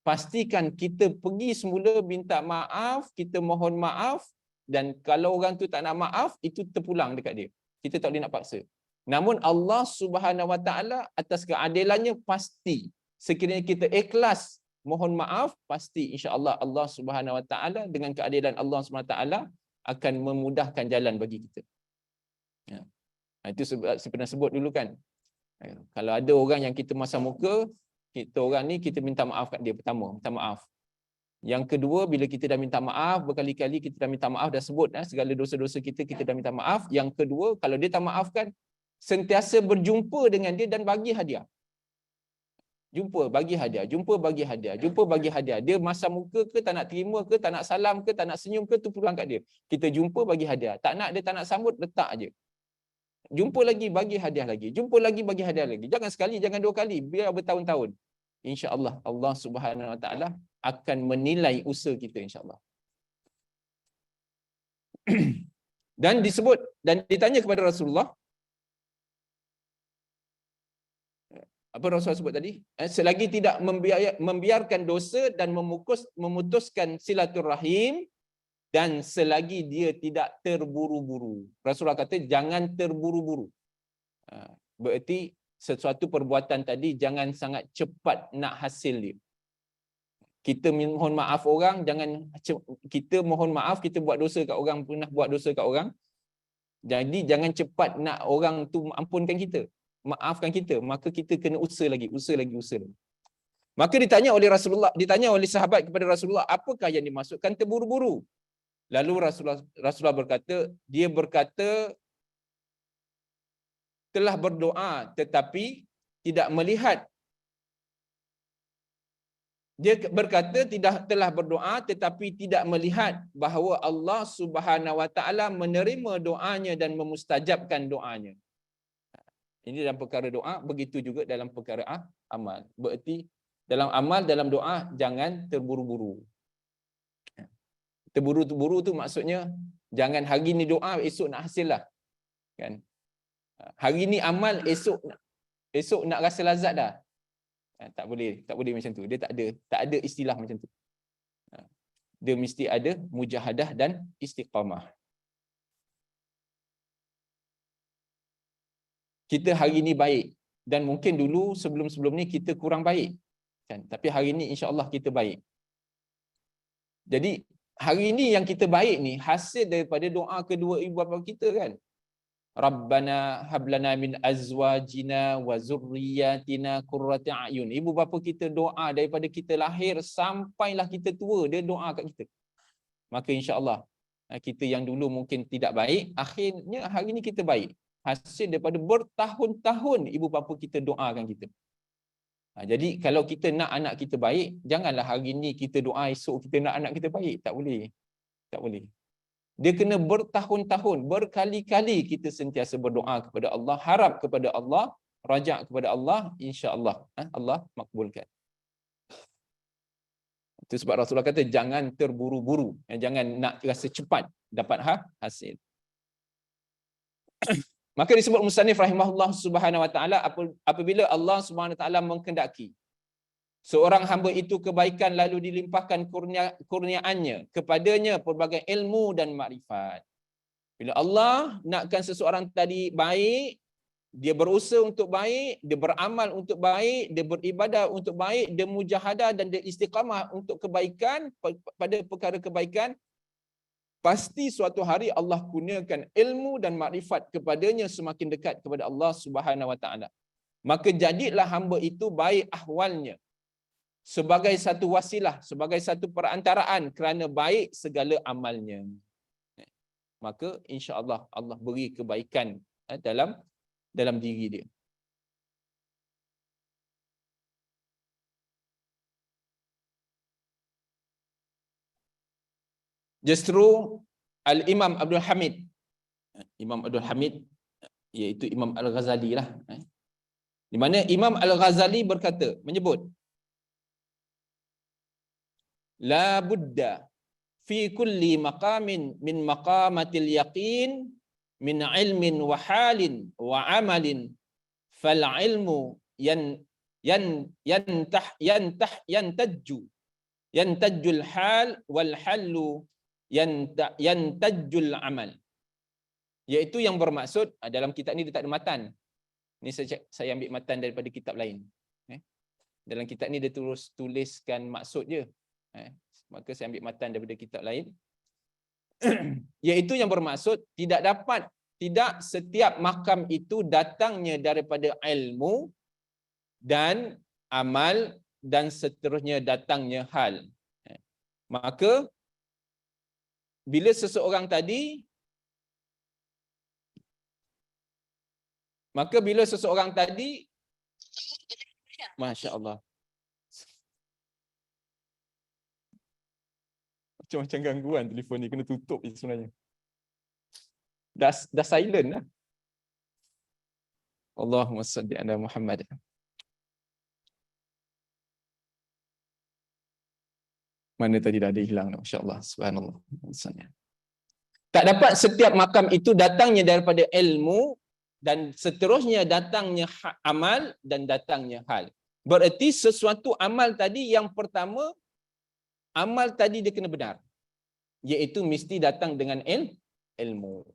pastikan kita pergi semula minta maaf, kita mohon maaf, dan kalau orang tu tak nak maaf, itu terpulang dekat dia. Kita tak boleh nak paksa. Namun Allah Subhanahu Wa Taala atas keadilannya pasti, sekiranya kita ikhlas mohon maaf, pasti insya-Allah Allah Subhanahu Wa Taala dengan keadilan Allah Subhanahu Wa Taala akan memudahkan jalan bagi kita. Ya. Itu saya pernah sebut dulu kan. Kalau ada orang yang kita masam muka, kita orang ni kita minta maaf kat dia pertama, minta maaf. Yang kedua, bila kita dah minta maaf berkali-kali, kita dah minta maaf, dah sebut segala dosa-dosa kita dah minta maaf. Yang kedua, kalau dia tak maafkan, sentiasa berjumpa dengan dia dan bagi hadiah. Jumpa, bagi hadiah, jumpa, bagi hadiah, jumpa, bagi hadiah. Dia masam muka ke, tak nak terima ke, tak nak salam ke, tak nak senyum ke, tu pulang kat dia. Kita jumpa, bagi hadiah. Tak nak, dia tak nak sambut, letak aje. Jumpa lagi, bagi hadiah lagi. Jumpa lagi, bagi hadiah lagi. Jangan sekali, jangan dua kali, biar bertahun-tahun. InsyaAllah Allah Subhanahu Wa Taala akan menilai usaha kita, insyaAllah. Dan disebut, dan ditanya kepada Rasulullah, apa Rasulullah sebut tadi? Selagi tidak membiarkan dosa dan memutuskan silaturahim, dan selagi dia tidak terburu-buru. Rasulullah kata jangan terburu-buru. Berarti sesuatu perbuatan tadi jangan sangat cepat nak hasil dia. Kita mohon maaf orang, jangan kita mohon maaf, kita buat dosa kat orang, pernah buat dosa kat orang. Jadi jangan cepat nak orang tu ampunkan kita, maafkan kita, maka kita kena usaha lagi. Maka ditanya oleh Rasulullah, ditanya oleh sahabat kepada Rasulullah, apakah yang dimaksudkan terburu-buru? Lalu Rasulullah berkata, dia berkata telah berdoa tetapi tidak melihat. Dia berkata telah berdoa tetapi tidak melihat bahawa Allah Subhanahu Wa Taala menerima doanya dan memustajabkan doanya. Ini dalam perkara doa, begitu juga dalam perkara amal. Berarti dalam amal, dalam doa jangan terburu-buru. Terburu-buru tu maksudnya jangan hari ni doa, esok nak hasil lah. Kan? Hari ni amal, esok nak rasa lazat dah. Tak boleh macam tu. Dia tak ada istilah macam tu. Dia mesti ada mujahadah dan istiqamah. Kita hari ni baik, dan mungkin dulu sebelum ni kita kurang baik. Kan? Tapi hari ni insya-Allah kita baik. Jadi hari ni yang kita baik ni hasil daripada doa kedua ibu bapa kita kan. Rabbana hablana min azwajina wa zurriyyatina qurrata a'yun. Ibu bapa kita doa daripada kita lahir sampailah kita tua, dia doa kat kita. Maka insya-Allah kita yang dulu mungkin tidak baik, akhirnya hari ni kita baik. Hasil daripada bertahun-tahun ibu bapa kita doakan kita. Jadi kalau kita nak anak kita baik, janganlah hari ni kita doa, esok kita nak anak kita baik. Tak boleh. Tak boleh. Dia kena bertahun-tahun, berkali-kali kita sentiasa berdoa kepada Allah, harap kepada Allah, rajak kepada Allah, insya-Allah Allah makbulkan. Itu sebab Rasulullah kata jangan terburu-buru, jangan nak rasa cepat dapat hasil. Maka disebut musannif rahimahullah Subhanahu Wa Taala, apabila Allah Subhanahu Wa Taala menghendaki seorang hamba itu kebaikan lalu dilimpahkan kurniaannya kepadanya pelbagai ilmu dan makrifat. Bila Allah nakkan seseorang tadi baik, dia berusaha untuk baik, dia beramal untuk baik, dia beribadah untuk baik, dia mujahadah dan dia istiqamah untuk kebaikan, pada perkara kebaikan, pasti suatu hari Allah kurniakan ilmu dan makrifat kepadanya semakin dekat kepada Allah Subhanahu Wa Taala. Maka jadilah hamba itu baik ahwalnya sebagai satu wasilah, sebagai satu perantaraan kerana baik segala amalnya. Maka insya-Allah Allah beri kebaikan dalam diri dia. Justru Al-Imam Abdul Hamid, Imam Abdul Hamid iaitu Imam Al-Ghazali lah, di mana Imam Al-Ghazali berkata, menyebut la budda fi kulli maqamin min maqamatil yaqin min ilmin wa halin wa amalin fal ilmu yantajul hal wal hallu yantajul amal. Iaitu yang bermaksud, dalam kitab ni dia tak ada matan. Ni saya ambil matan daripada kitab lain. Dalam kitab ni dia tuliskan maksud je. Maka saya ambil matan daripada kitab lain. Iaitu yang bermaksud tidak setiap makam itu datangnya daripada ilmu dan amal dan seterusnya datangnya hal. Maka bila seseorang tadi Masya Allah, macam gangguan telefon ni, kena tutup je sebenarnya. Dah silent lah. Allahumma salli ala Muhammad. Mana tadi dah ada hilang, masya-Allah, subhanallah. Tak dapat setiap makam itu datangnya daripada ilmu dan seterusnya datangnya amal dan datangnya hal. Bererti sesuatu amal tadi, yang pertama amal tadi dia kena benar, iaitu mesti datang dengan ilmu.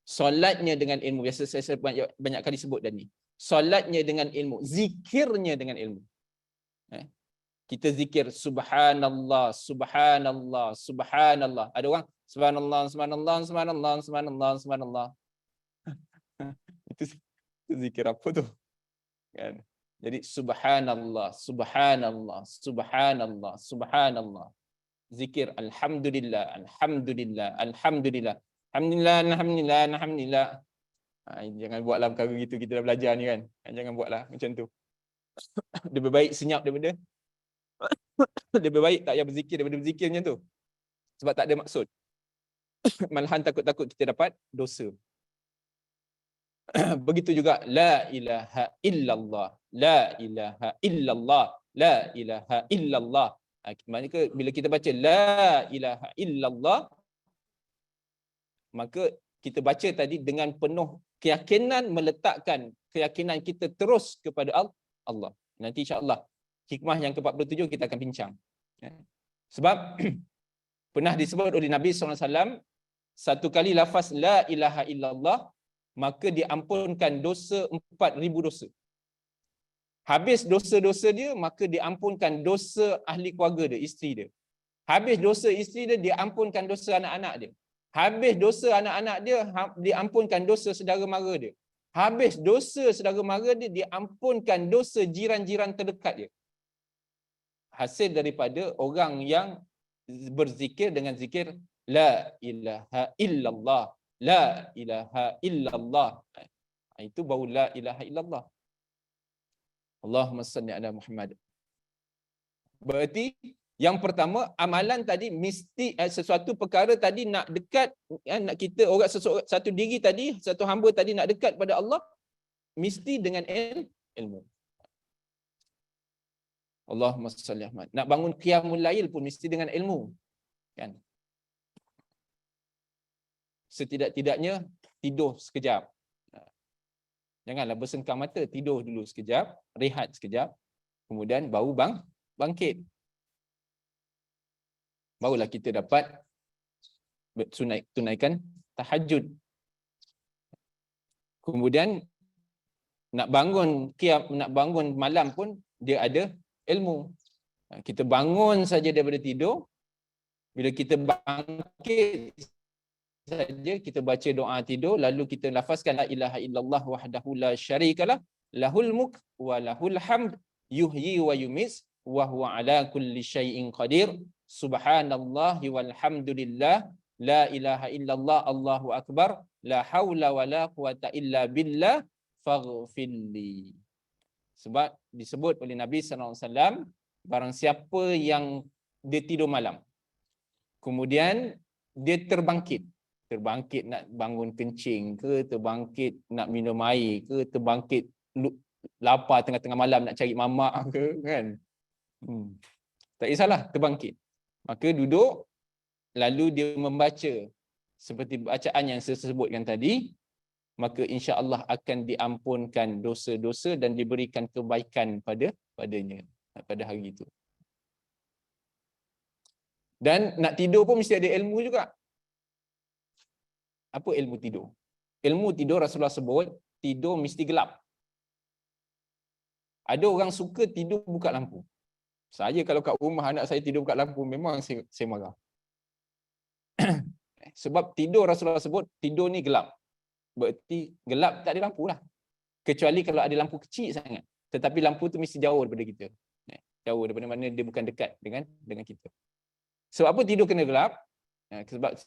Solatnya dengan ilmu, biasa saya banyak kali sebut tadi. Solatnya dengan ilmu, zikirnya dengan ilmu. Kita zikir subhanallah, subhanallah, subhanallah. Ada orang subhanallah, subhanallah, subhanallah, subhanallah, subhanallah. Itu zikir apa tu? Kan? Jadi subhanallah, subhanallah, subhanallah, subhanallah. Zikir alhamdulillah, alhamdulillah, alhamdulillah. Alhamdulillah, alhamdulillah, alhamdulillah. Jangan buatlah perkara gitu, kita dah belajar ni kan. Jangan buatlah macam tu. Lebih baik senyap daripada lebih baik tak payah berzikir daripada berzikir macam tu. Sebab tak ada maksud. Malahan takut-takut kita dapat dosa. Begitu juga la ilaha illallah, la ilaha illallah, la ilaha illallah. Maksudnya bila kita baca la ilaha illallah, maka kita baca tadi dengan penuh keyakinan, meletakkan keyakinan kita terus kepada Allah. Nanti insya-Allah hikmah yang ke-47 kita akan bincang. Sebab pernah disebut oleh Nabi SAW, satu kali lafaz la ilaha illallah, maka diampunkan dosa 4,000 dosa. Habis dosa-dosa dia, maka diampunkan dosa ahli keluarga dia, isteri dia. Habis dosa isteri dia, diampunkan dosa anak-anak dia. Habis dosa anak-anak dia, diampunkan dosa saudara mara dia. Habis dosa saudara mara dia, diampunkan dosa jiran-jiran terdekat dia. Hasil daripada orang yang berzikir dengan zikir la ilaha illallah, la ilaha illallah. Itu baru la ilaha illallah. Allahumma salli ala Muhammad. Berarti yang pertama, amalan tadi mesti sesuatu perkara tadi nak dekat, nak kita orang satu diri tadi, satu hamba tadi nak dekat pada Allah, mesti dengan ilmu. Allahumma salli ala Muhammad. Nak bangun qiyamul lail pun mesti dengan ilmu. Kan? Setidak-tidaknya tidur sekejap. Janganlah bersengkang mata, tidur dulu sekejap, rehat sekejap, kemudian baru bangkit. Barulah kita dapat tunaikan tahajud. Kemudian nak bangun malam pun dia ada ilmu. Kita bangun saja daripada tidur, bila kita bangkit saja kita baca doa tidur, lalu kita lafazkan la ilaha illallah wahdahu la syarikalah lahul mulk wa lahul hamd yuhyi wa yumiit wa huwa ala kulli syai'in qadir, subhanallahi walhamdulillah, la ilaha illallah, Allahu akbar, la haula wala quwata illa billah, faghfirli. Sebab disebut oleh Nabi sallallahu alaihi wasallam, barang siapa yang dia tidur malam, kemudian dia terbangkit nak bangun kencing ke, terbangkit nak minum air ke, terbangkit lapar tengah-tengah malam nak cari mamak ke, kan? Tak kisahlah, terbangkit. Maka duduk, lalu dia membaca seperti bacaan yang saya sebutkan tadi, maka insya-Allah akan diampunkan dosa-dosa dan diberikan kebaikan padanya pada hari itu. Dan nak tidur pun mesti ada ilmu juga. Apa ilmu tidur? Ilmu tidur Rasulullah sebut, tidur mesti gelap. Ada orang suka tidur buka lampu. Saya kalau kat rumah anak saya tidur buka lampu, memang saya marah. Sebab tidur Rasulullah sebut, tidur ni gelap. Berarti gelap tak ada lampu lah. Kecuali kalau ada lampu kecil sangat. Tetapi lampu tu mesti jauh daripada kita. Jauh daripada mana, dia bukan dekat dengan kita. Sebab apa tidur kena gelap? Sebab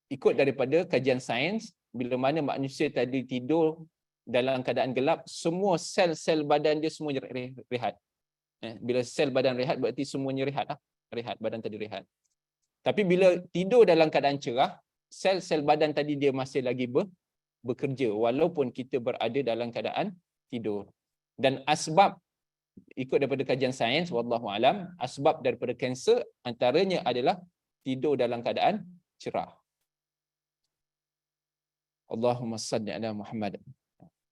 ikut daripada kajian sains, bila mana manusia tadi tidur dalam keadaan gelap, semua sel-sel badan dia semua rehat. Bila sel badan rehat, berarti semuanya rehat lah. Rehat, badan tadi rehat. Tapi bila tidur dalam keadaan cerah, sel-sel badan tadi dia masih lagi bekerja walaupun kita berada dalam keadaan tidur. Dan asbab, ikut daripada kajian sains, wallahu alam, asbab daripada kanser antaranya adalah tidur dalam keadaan cerah. Allahumma salli ala Muhammad.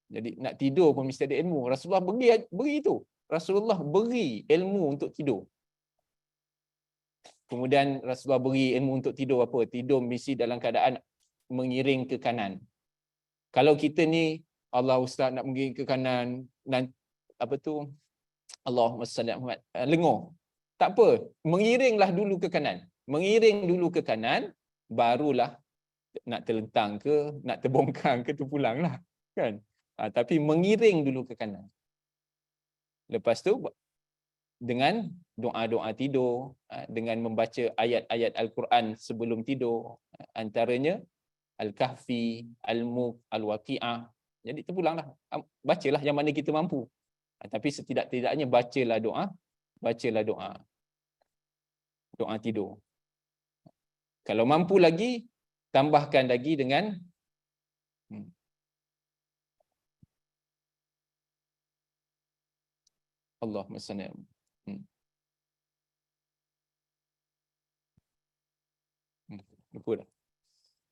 Jadi nak tidur pun mesti ada ilmu. Rasulullah beri itu. Rasulullah beri ilmu untuk tidur. Kemudian Rasulullah beri ilmu untuk tidur apa? Tidur mesti dalam keadaan mengiring ke kanan. Kalau kita ni, Allah Ustaz nak mengiring ke kanan, apa tu? Allahumma salli ala Muhammad. Lengur. Tak apa. Mengiringlah dulu ke kanan. Mengiring dulu ke kanan, barulah nak terlentang ke, nak terbongkang ke, tu pulanglah. Kan? Tapi mengiring dulu ke kanan. Lepas tu, dengan doa-doa tidur, dengan membaca ayat-ayat Al-Quran sebelum tidur, antaranya Al-Kahfi, Al-Mulk, Al-Waqi'ah. Jadi terpulanglah. Bacalah yang mana kita mampu. Tapi setidak-tidaknya bacalah doa. Bacalah doa. Doa tidur. Kalau mampu lagi, tambahkan lagi dengan Allahumma salli. Lupa dah.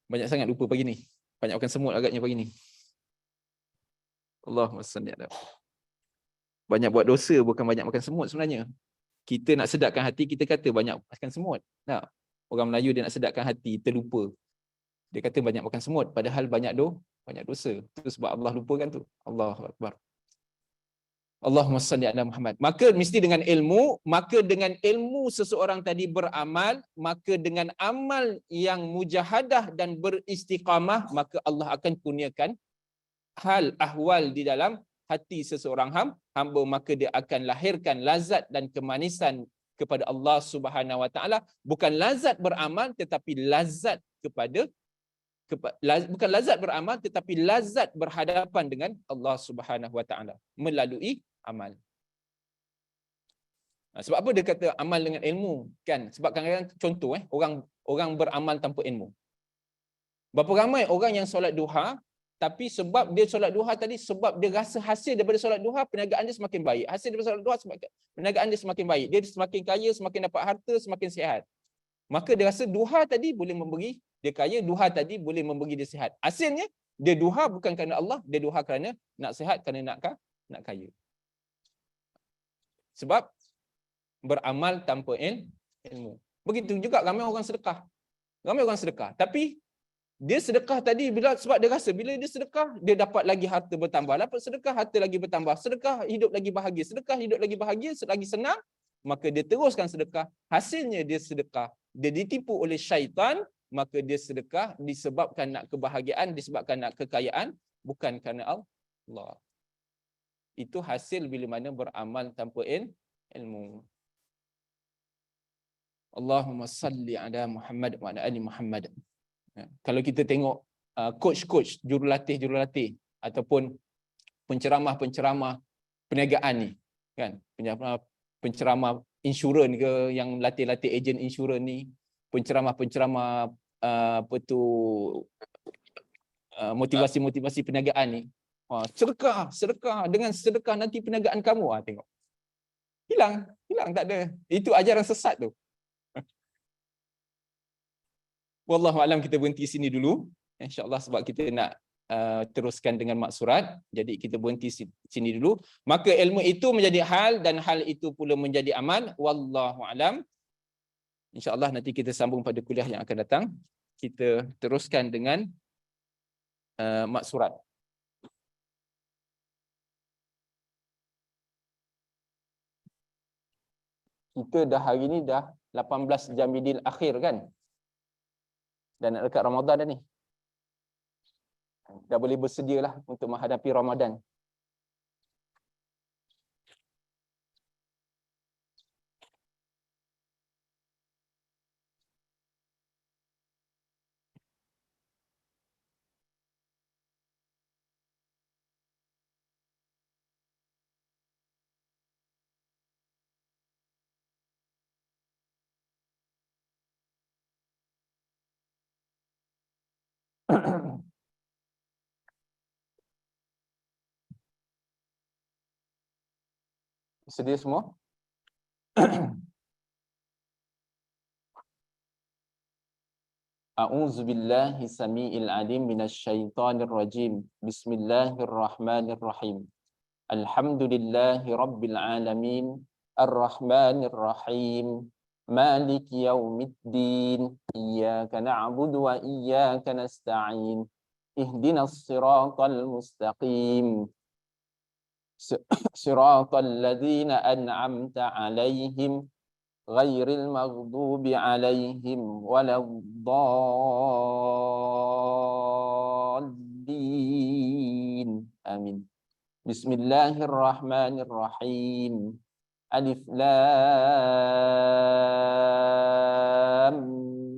Banyak sangat lupa pagi ni. Banyak makan semut agaknya pagi ni. Allahumma salli ala. Banyak buat dosa, bukan banyak makan semut sebenarnya. Kita nak sedapkan hati, kita kata banyak makan semut. Nah, orang Melayu dia nak sedapkan hati, terlupa. Dia kata banyak makan semut, padahal banyak dosa. Itu sebab Allah lupakan tu. Allahu Akbar. Allahumma salli ala Muhammad. Maka mesti dengan ilmu, maka dengan ilmu seseorang tadi beramal, maka dengan amal yang mujahadah dan beristiqamah, maka Allah akan kurniakan hal ahwal di dalam hati seseorang hamba, maka dia akan lahirkan lazat dan kemanisan kepada Allah Subhanahu Wa Taala, bukan lazat beramal tetapi lazat bukan lazat beramal tetapi lazat berhadapan dengan Allah Subhanahu Wa Taala melalui amal. Sebab apa dia kata amal dengan ilmu, kan? Sebab kadang-kadang contoh orang beramal tanpa ilmu. Berapa ramai orang yang solat duha, tapi sebab dia solat duha tadi, sebab dia rasa hasil daripada solat duha, perniagaan dia semakin baik. Hasil daripada solat duha, perniagaan dia semakin baik. Dia semakin kaya, semakin dapat harta, semakin sihat. Maka dia rasa duha tadi boleh memberi dia kaya, duha tadi boleh memberi dia sihat. Hasilnya, dia duha bukan kerana Allah, dia duha kerana nak sihat, kerana nak kaya. Sebab beramal tanpa ilmu. Begitu juga ramai orang sedekah. Ramai orang sedekah. Tapi dia sedekah tadi sebab dia rasa bila dia sedekah, dia dapat lagi harta bertambah. Dapat sedekah, harta lagi bertambah. Sedekah, hidup lagi bahagia. Sedekah, hidup lagi bahagia, lagi senang. Maka dia teruskan sedekah. Hasilnya dia sedekah. Dia ditipu oleh syaitan, maka dia sedekah disebabkan nak kebahagiaan, disebabkan nak kekayaan, bukan kerana Allah. Itu hasil bila mana beramal tanpa ilmu. Allahumma salli ala Muhammad wa ala ali Muhammad. Kalau kita tengok coach-coach, jurulatih ataupun penceramah-penceramah perniagaan ni, kan? Penceramah insurans ke, yang latih-latih ejen insurans ni, penceramah-penceramah apa tu, motivasi-motivasi perniagaan ni. Sedekah dengan sedekah nanti perniagaan kamu. Tengok. Hilang tak ada. Itu ajaran sesat tu. Wallahu alam, kita berhenti sini dulu. InsyaAllah sebab kita nak teruskan dengan maksurat. Jadi kita berhenti sini dulu. Maka ilmu itu menjadi hal dan hal itu pula menjadi amal. Wallahu alam. InsyaAllah nanti kita sambung pada kuliah yang akan datang. Kita teruskan dengan maksurat. Kita dah hari ni dah 18 Jamidil akhir kan? Dan nak dekat Ramadan dah ni. Dah boleh bersedialah untuk menghadapi Ramadan. Sedia semua? A'udzu billahi samiil alim minasyaitonir rajim. Bismillahirrahmanirrahim. Alhamdulillahi rabbil alamin. Arrahmanir rahim. Maliki yaumiddin. Iyyaka na'budu wa iyyaka nasta'in. Ihdinas siratal mustaqim. Siratal ladzina an'amta 'alaihim ghairil maghdubi 'alaihim waladdallin. Amin. Bismillahirrahmanirrahim. Alif lam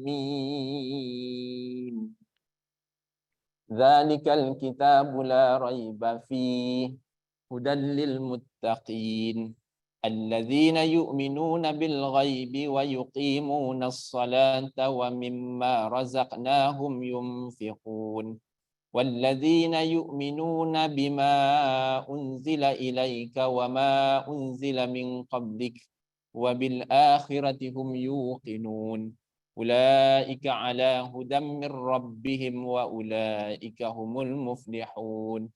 mim. Dzalikal kitabu la raiba fihi hudan lil muttaqin alladzina yu'minuna bil ghaibi wa yuqimunas salata wa mimma razaqnahum yunfiqun walladzina yu'minuna bima unzila ilaika wa ma unzila min qablik wa bil akhirati hum yuqinun ulaika ala hudan min rabbihim wa ulaika humul muflihun.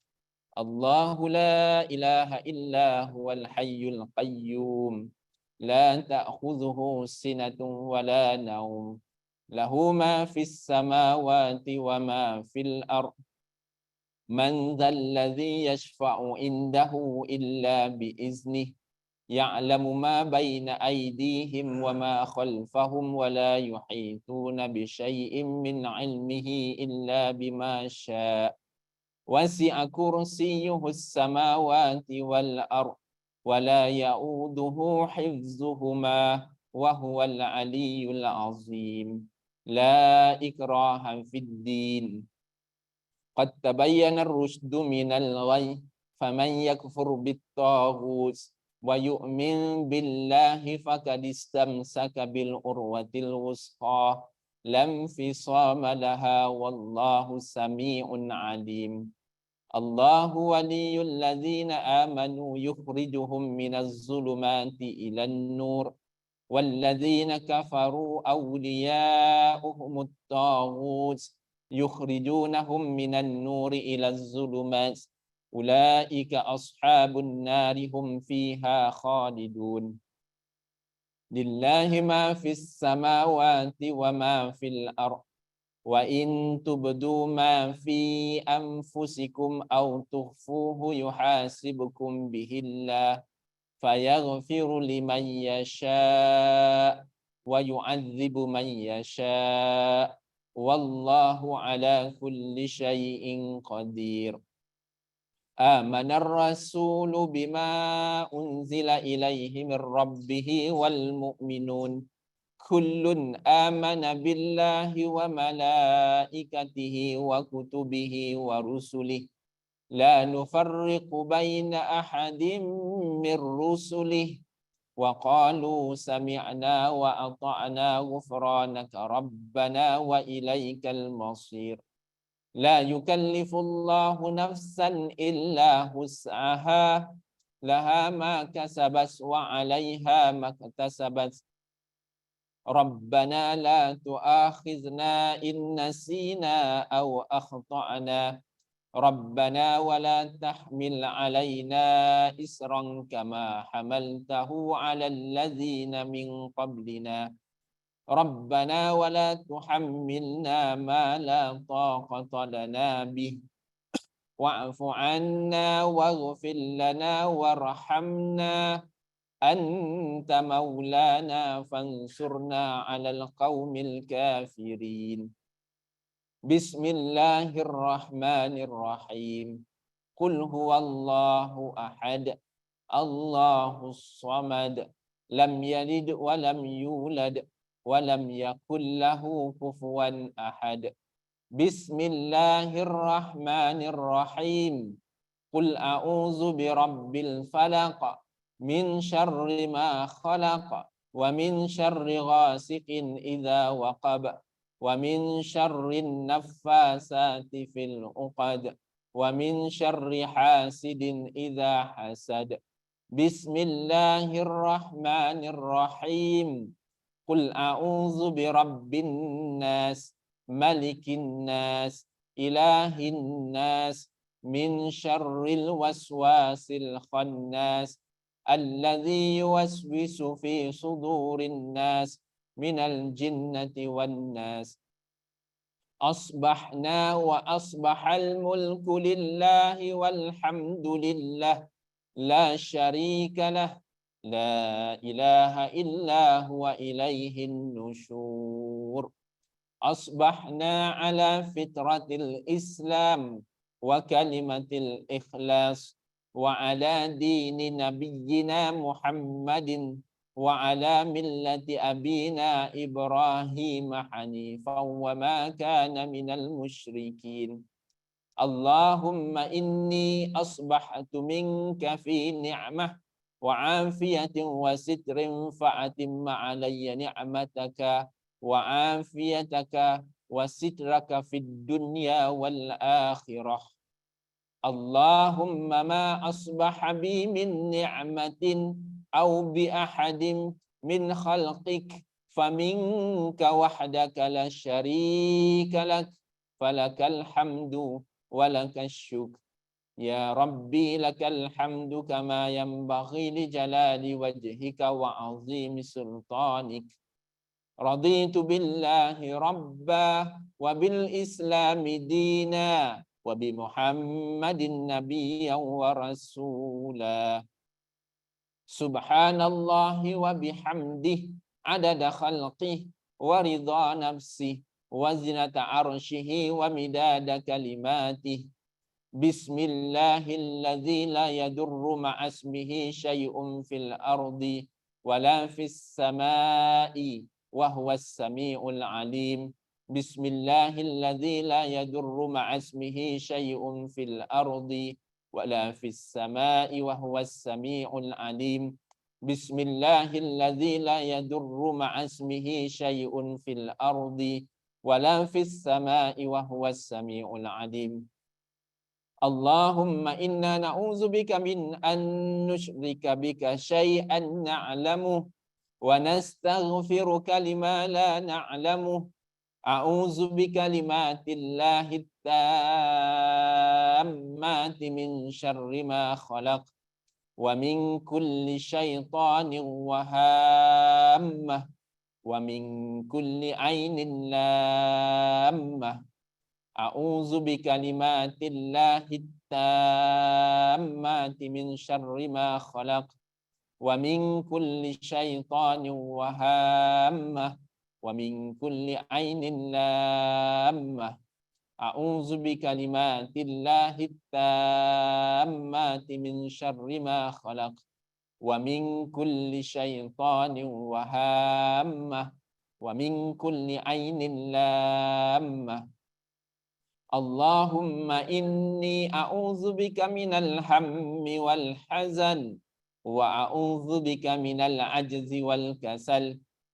Allahu la ilaha illa huwal hayyul qayyum la ta'khudhuhu sinatun wa la nawm lahu ma fis samawati wa ma fil ard man dhal ladzi yashfa'u indahu illa bi iznih ya'lamu ma baina aydihim wa ma khalfahum wa la yuhituna bi syai'in min 'ilmihi illa bima syaa. Wasi'a kursiyyuhus samawati wal ard wa la ya'uduhu hifdzuhuma wa huwal aliyyul azim. La ikraha fid din. Qad tabayyana ar-rusydu minal ghayy faman yakfur bit-taghut wa yu'min billahi faqad istamsaka bil urwatil wusqa lam fisama laha wallahu sami'un alim. Allahu waliyul ladzina amanu yukhrijuhum minaz zulumati ilan nur walladzina kafaru awliya'uhumut taghut yukhrijunahum minan nuri ilaz zulumat ulaika ashabun nari hum fiha khalidun. Lillahi ma fis samawati wa ma fil ard wa in tubdu ma fi anfusikum aw tukhfuhu yuhasibukum bihillah fayaghfiru liman yasha wa yu'adzibu man yasha wallahu ala kulli syai'in qadir. Amanar rasulu bima unzila ilaihi mir rabbih wal mu'minun kullun amana billahi wa malaikatihi wa kutubihi wa rusulih la nufarriqu baina ahadin min rusulih wa qalu sami'na wa ata'na ghufranaka rabbana wa ilaikal masir. La yukallifullahu nafsan illa wus'aha laha ma kasabat wa 'alaiha ma iktasabat. Rabbana la tu'akhizna in nasina aw akhtana. Rabbana wa la tahmil 'alaina isran kama hamaltahu 'alal ladzina min qablina. Rabbana wa la tuhammilna ma la taqata lana bih. Wa'fu 'anna waghfir lana warhamna. Anta maulana fansurna 'alal qaumil kafirin. Bismillahirrahmanirrahim. Qul huwallahu ahad. Allahus samad. Lam yalid wa lam yulad wa lam yakul lahu kufuwan ahad. Bismillahirrahmanirrahim. Qul a'udzu birabbil falaq min syarri ma khalaq wa min syarri ghasiqin idza waqab wa min syarrin naffasati fil 'uqad wa min syarri hasidin idza hasad. Bismillahirrahmanirrahim. Qul a'udzu birabbin nas malikin nas ilahin nas min syarril waswasil khannas alladzi yuwaswisu fi sudurin nas minal jinnati wan nas. Asbahna wa asbahal mulku lillahi walhamdulillah la syarika lah la ilaha illa huwa ilaihin nusyur. Asbahna ala fitratil Islam wa kalimatil ikhlas wa ala dini nabiyyina Muhammadin wa ala millati abina Ibrahim hanifan wa ma kana minal musyrikin. Allahumma inni asbahtu minka fi ni'mah wa afiyatin wa sitrin fa'atimma alayya ni'mataka wa afiyataka wa sitraka fid dunya wal akhirah. Allahumma ma asbaha bi min ni'matin aw bi ahadin min khalqik faminka wahdaka la syarika lak falakal hamdu walakal syukr. Ya Rabbi lakal hamdu kama yanbaghi li jalali wajhika wa azimi sultanik. Raditu billahi rabba wa bil islami dina wa bi Muhammadin nabiyyan wa rasula. Subhanallahi wa bihamdih adada khalqih wa ridha nafsih wa zinata arshihi wa midada kalimatih. Bismillahilladzi la yadurru ma'asmihi syai'un fil ardi wa la fis samai wa huwas samiul alim. Bismillahilladzi la yadurru ma'asmihi syai'un fil ardi wa la fis samai wa huwas samiul alim. Bismillahilladzi la yadurru ma'asmihi syai'un fil ardi wa la fis samai wa huwas samiul alim. Allahumma inna na'udzubika min an nusyrika bika syai'an na'lamu wa nastaghfiruka lima la na'lamu. A'udzu bikalimatillahi tammati min syarri ma khalaq wa min kulli syaitanin wahammah wa min kulli ainin lammah. A'udzu bikalimatillahi tammati min syarri ma khalaq wa min kulli syaitanin wahammah wa min kulli ainin lammah. A'udzu bikalimatillahi tammati min syarri ma khalaq wa min kulli syaitanin wahammah ومن كل عين لامة. اللهم إني أعوذ بك من الهم والحزن، وأعوذ بك من العجز والكسل،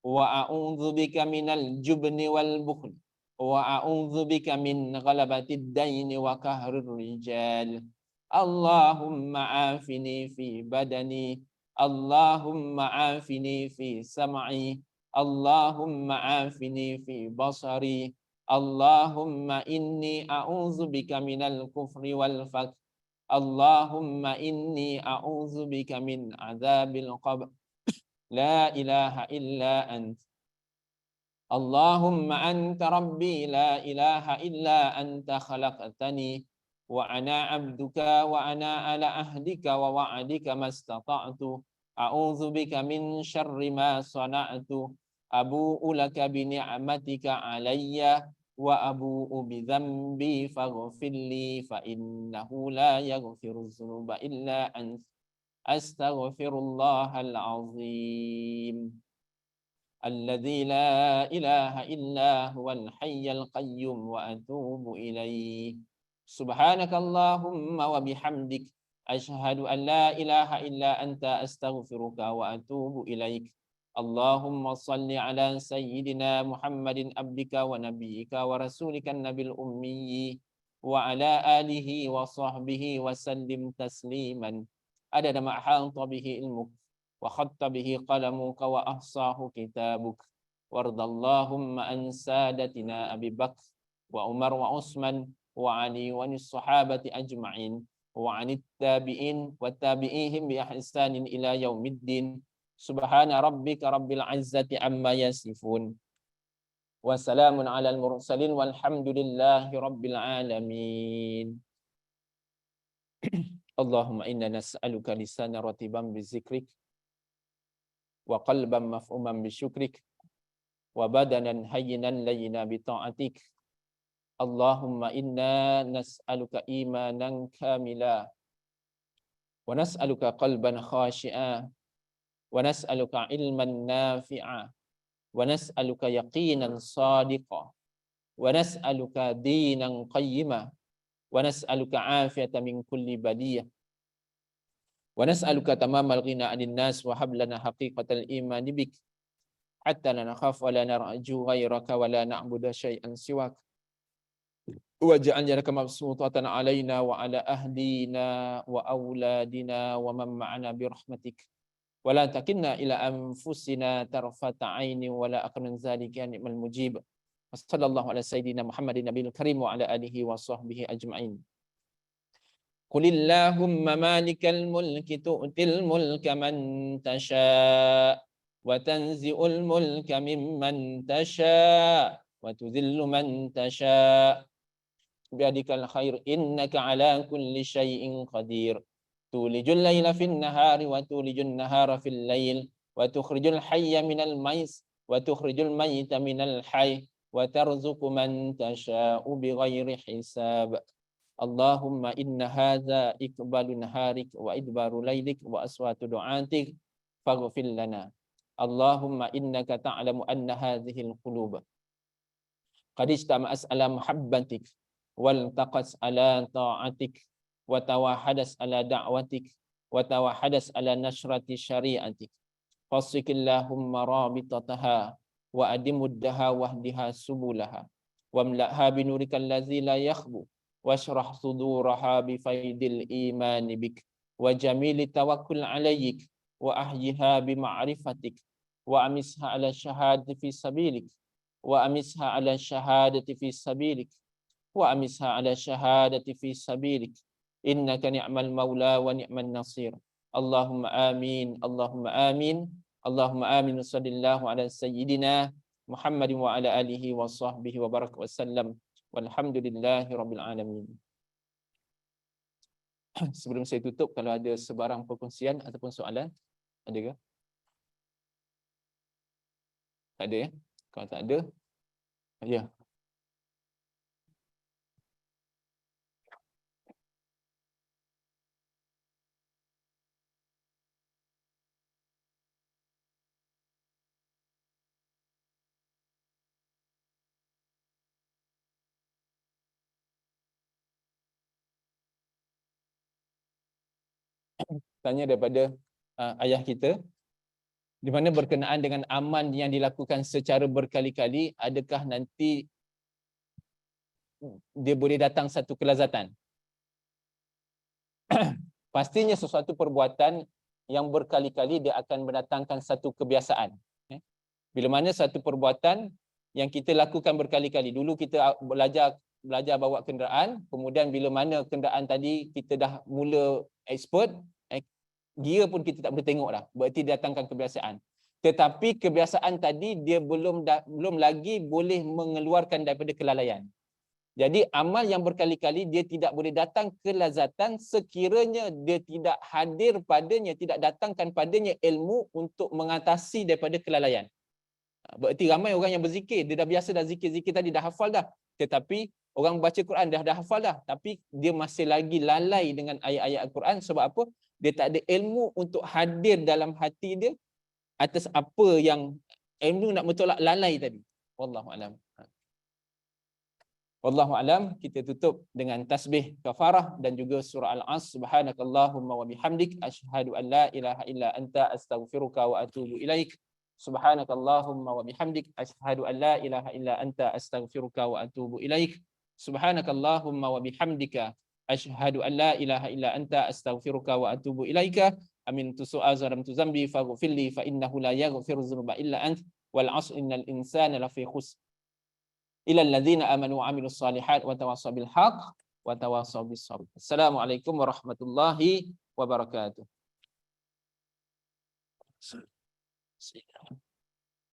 وأعوذ بك من الجبن والبخل، وأعوذ بك من غلبة الدين وقهر الرجال. اللهم عافني في بدني، اللهم عافني في سمعي، اللهم عافني في بصري. اللهم إني أعوذ بك من الكفر والفقر. اللهم إني أعوذ بك من عذاب القبر. لا إله إلا أنت. اللهم أنت ربي، لا إله إلا أنت خلقتني وأنا عبدك وأنا على عهدك ووعدك ما استطعت. أعوذ بك من شر ما صنعت. أبوء لك بنعمتك علي وأبوء بذنبي فاغفر لي فإنه لا يغفر الذنوب إلا أنت. أستغفر الله العظيم الذي لا إله إلا هو الحي القيوم وأتوب إليه. سبحانك اللهم وبحمدك أشهد أن لا إله إلا أنت أستغفرك وأتوب إليك. اللهم صل على سيدنا محمد عبدك ونبيك ورسولك النبي الأمي وعلى آله وصحبه وسلم تسليما عدد ما أحاط به علمك وخط به قلمك وأحصاه كتابك. وارض اللهم عن سادتنا أبي بكر وعمر وعثمان وعلي وعن الصحابة أجمعين وعن التابعين والتابعيهم بإحسان إلى يوم الدين. سبحان ربك رب العزة عما يصفون وسلام على المرسلين والحمد لله رب العالمين. اللهم إنا نسألك لسانا رطبا بذكرك وقلبا مفعوما بشكرك وبدنا هينا لينا بطاعتك. اللهم إنا نسألك إيمانا كاملا ونسألك قلبا خاشعا ونسألك علما نافعا ونسألك يقينا صادقا ونسألك دينا قيما ونسألك عافية من كل بلية ونسألك تمام الغنى عن الناس وهب لنا حقيقة الإيمان بك حتى لا نخاف ولا نرجو غيرك ولا نعبد شيئا سواك. واجعل يدك مبسوطة علينا وعلى أهلنا وأولادنا ومن معنا برحمتك ولا تكلنا إلى أنفسنا طرفة عين ولا أقل من ذلك يا نعم المجيب. وصلى الله على سيدنا محمد النبي الكريم وعلى آله وصحبه أجمعين. قل اللهم مالك الملك تؤتي الملك من تشاء وتنزع الملك ممن تشاء وتذل من تشاء بيدك الخير إنك على كل شيء قدير. تولج الليل في النهار وتولج النهار في الليل وتخرج الحي من الميت وتخرج الميت من الحي وترزق من تشاء بغير حساب. اللهم إن هذا إقبال نهارك وإدبار ليلك وأصوات دعاتك فاغفر لنا. اللهم إنك تعلم أن هذه القلوب قد اجتمعت على محبتك والتقت على طاعتك وتوحدت على دعوتك وتوحدت على نشرة شريعتك. فاسق اللهم رابطتها وأدم الدها واهدها سبلها واملأها بنورك الذي لا يخبو واشرح صدورها بفيض الإيمان بك وجميل التوكل عليك وأحيها بمعرفتك وأمسها على الشهادة في سبيلك وأمسها على الشهادة في سبيلك وأمسها على الشهادة في سبيلك إنك نعم المولى ونعم النصير. اللهم آمين اللهم آمين اللهم آمين. صلى الله على سيدنا Muhammad wa ala alihi wa sahbihi wa barak wasallam. Walhamdulillahi rabbil alamin. Sebelum saya tutup, kalau ada sebarang perkongsian ataupun soalan, ada ke? Tak ada ya? Kalau tak ada, ya. tanya daripada ayah kita, di mana berkenaan dengan amal yang dilakukan secara berkali-kali, adakah nanti dia boleh datang satu kelazatan? Pastinya sesuatu perbuatan yang berkali-kali dia akan mendatangkan satu kebiasaan. Bila mana satu perbuatan yang kita lakukan berkali-kali, dulu kita belajar bawa kenderaan, kemudian bila mana kenderaan tadi kita dah mula expert, gear pun kita tak boleh tengok dah, berarti dia datangkan kebiasaan. Tetapi kebiasaan tadi dia belum lagi boleh mengeluarkan daripada kelalaian. Jadi amal yang berkali-kali dia tidak boleh datang kelazatan sekiranya dia tidak hadir padanya, tidak datangkan padanya ilmu untuk mengatasi daripada kelalaian. Berarti ramai orang yang berzikir, dia dah biasa dah zikir-zikir tadi, dah hafal dah. Tetapi orang baca Quran dah hafal dah, tapi dia masih lagi lalai dengan ayat-ayat Al-Quran. Sebab apa? Dia tak ada ilmu untuk hadir dalam hati dia atas apa yang ilmu nak bertolak lalai tadi. Wallahu a'lam. Wallahu alam. Kita tutup dengan tasbih kafarah dan juga surah Al-As. Subhanakallahumma wa bihamdik asyhadu an la ilaha illa anta astaghfiruka wa atubu ilaik. Subhanakallahumma wa bihamdik asyhadu an la ilaha illa anta astaghfiruka wa atubu ilaik. Subhanakallahumma wa bihamdika asyhadu an la ilaha illa anta astaghfiruka wa atubu ilaika. Amin tusu'a zalamtu zambi faghfirli fa innahu la yaghfiru dzunuba illa ant wal 'asr innal insana lafi khusr. Ila alladzina amanu wa amilus solihat wa tawassaw bil haqq wa tawassaw bis sabr. Assalamualaikum warahmatullahi wabarakatuh.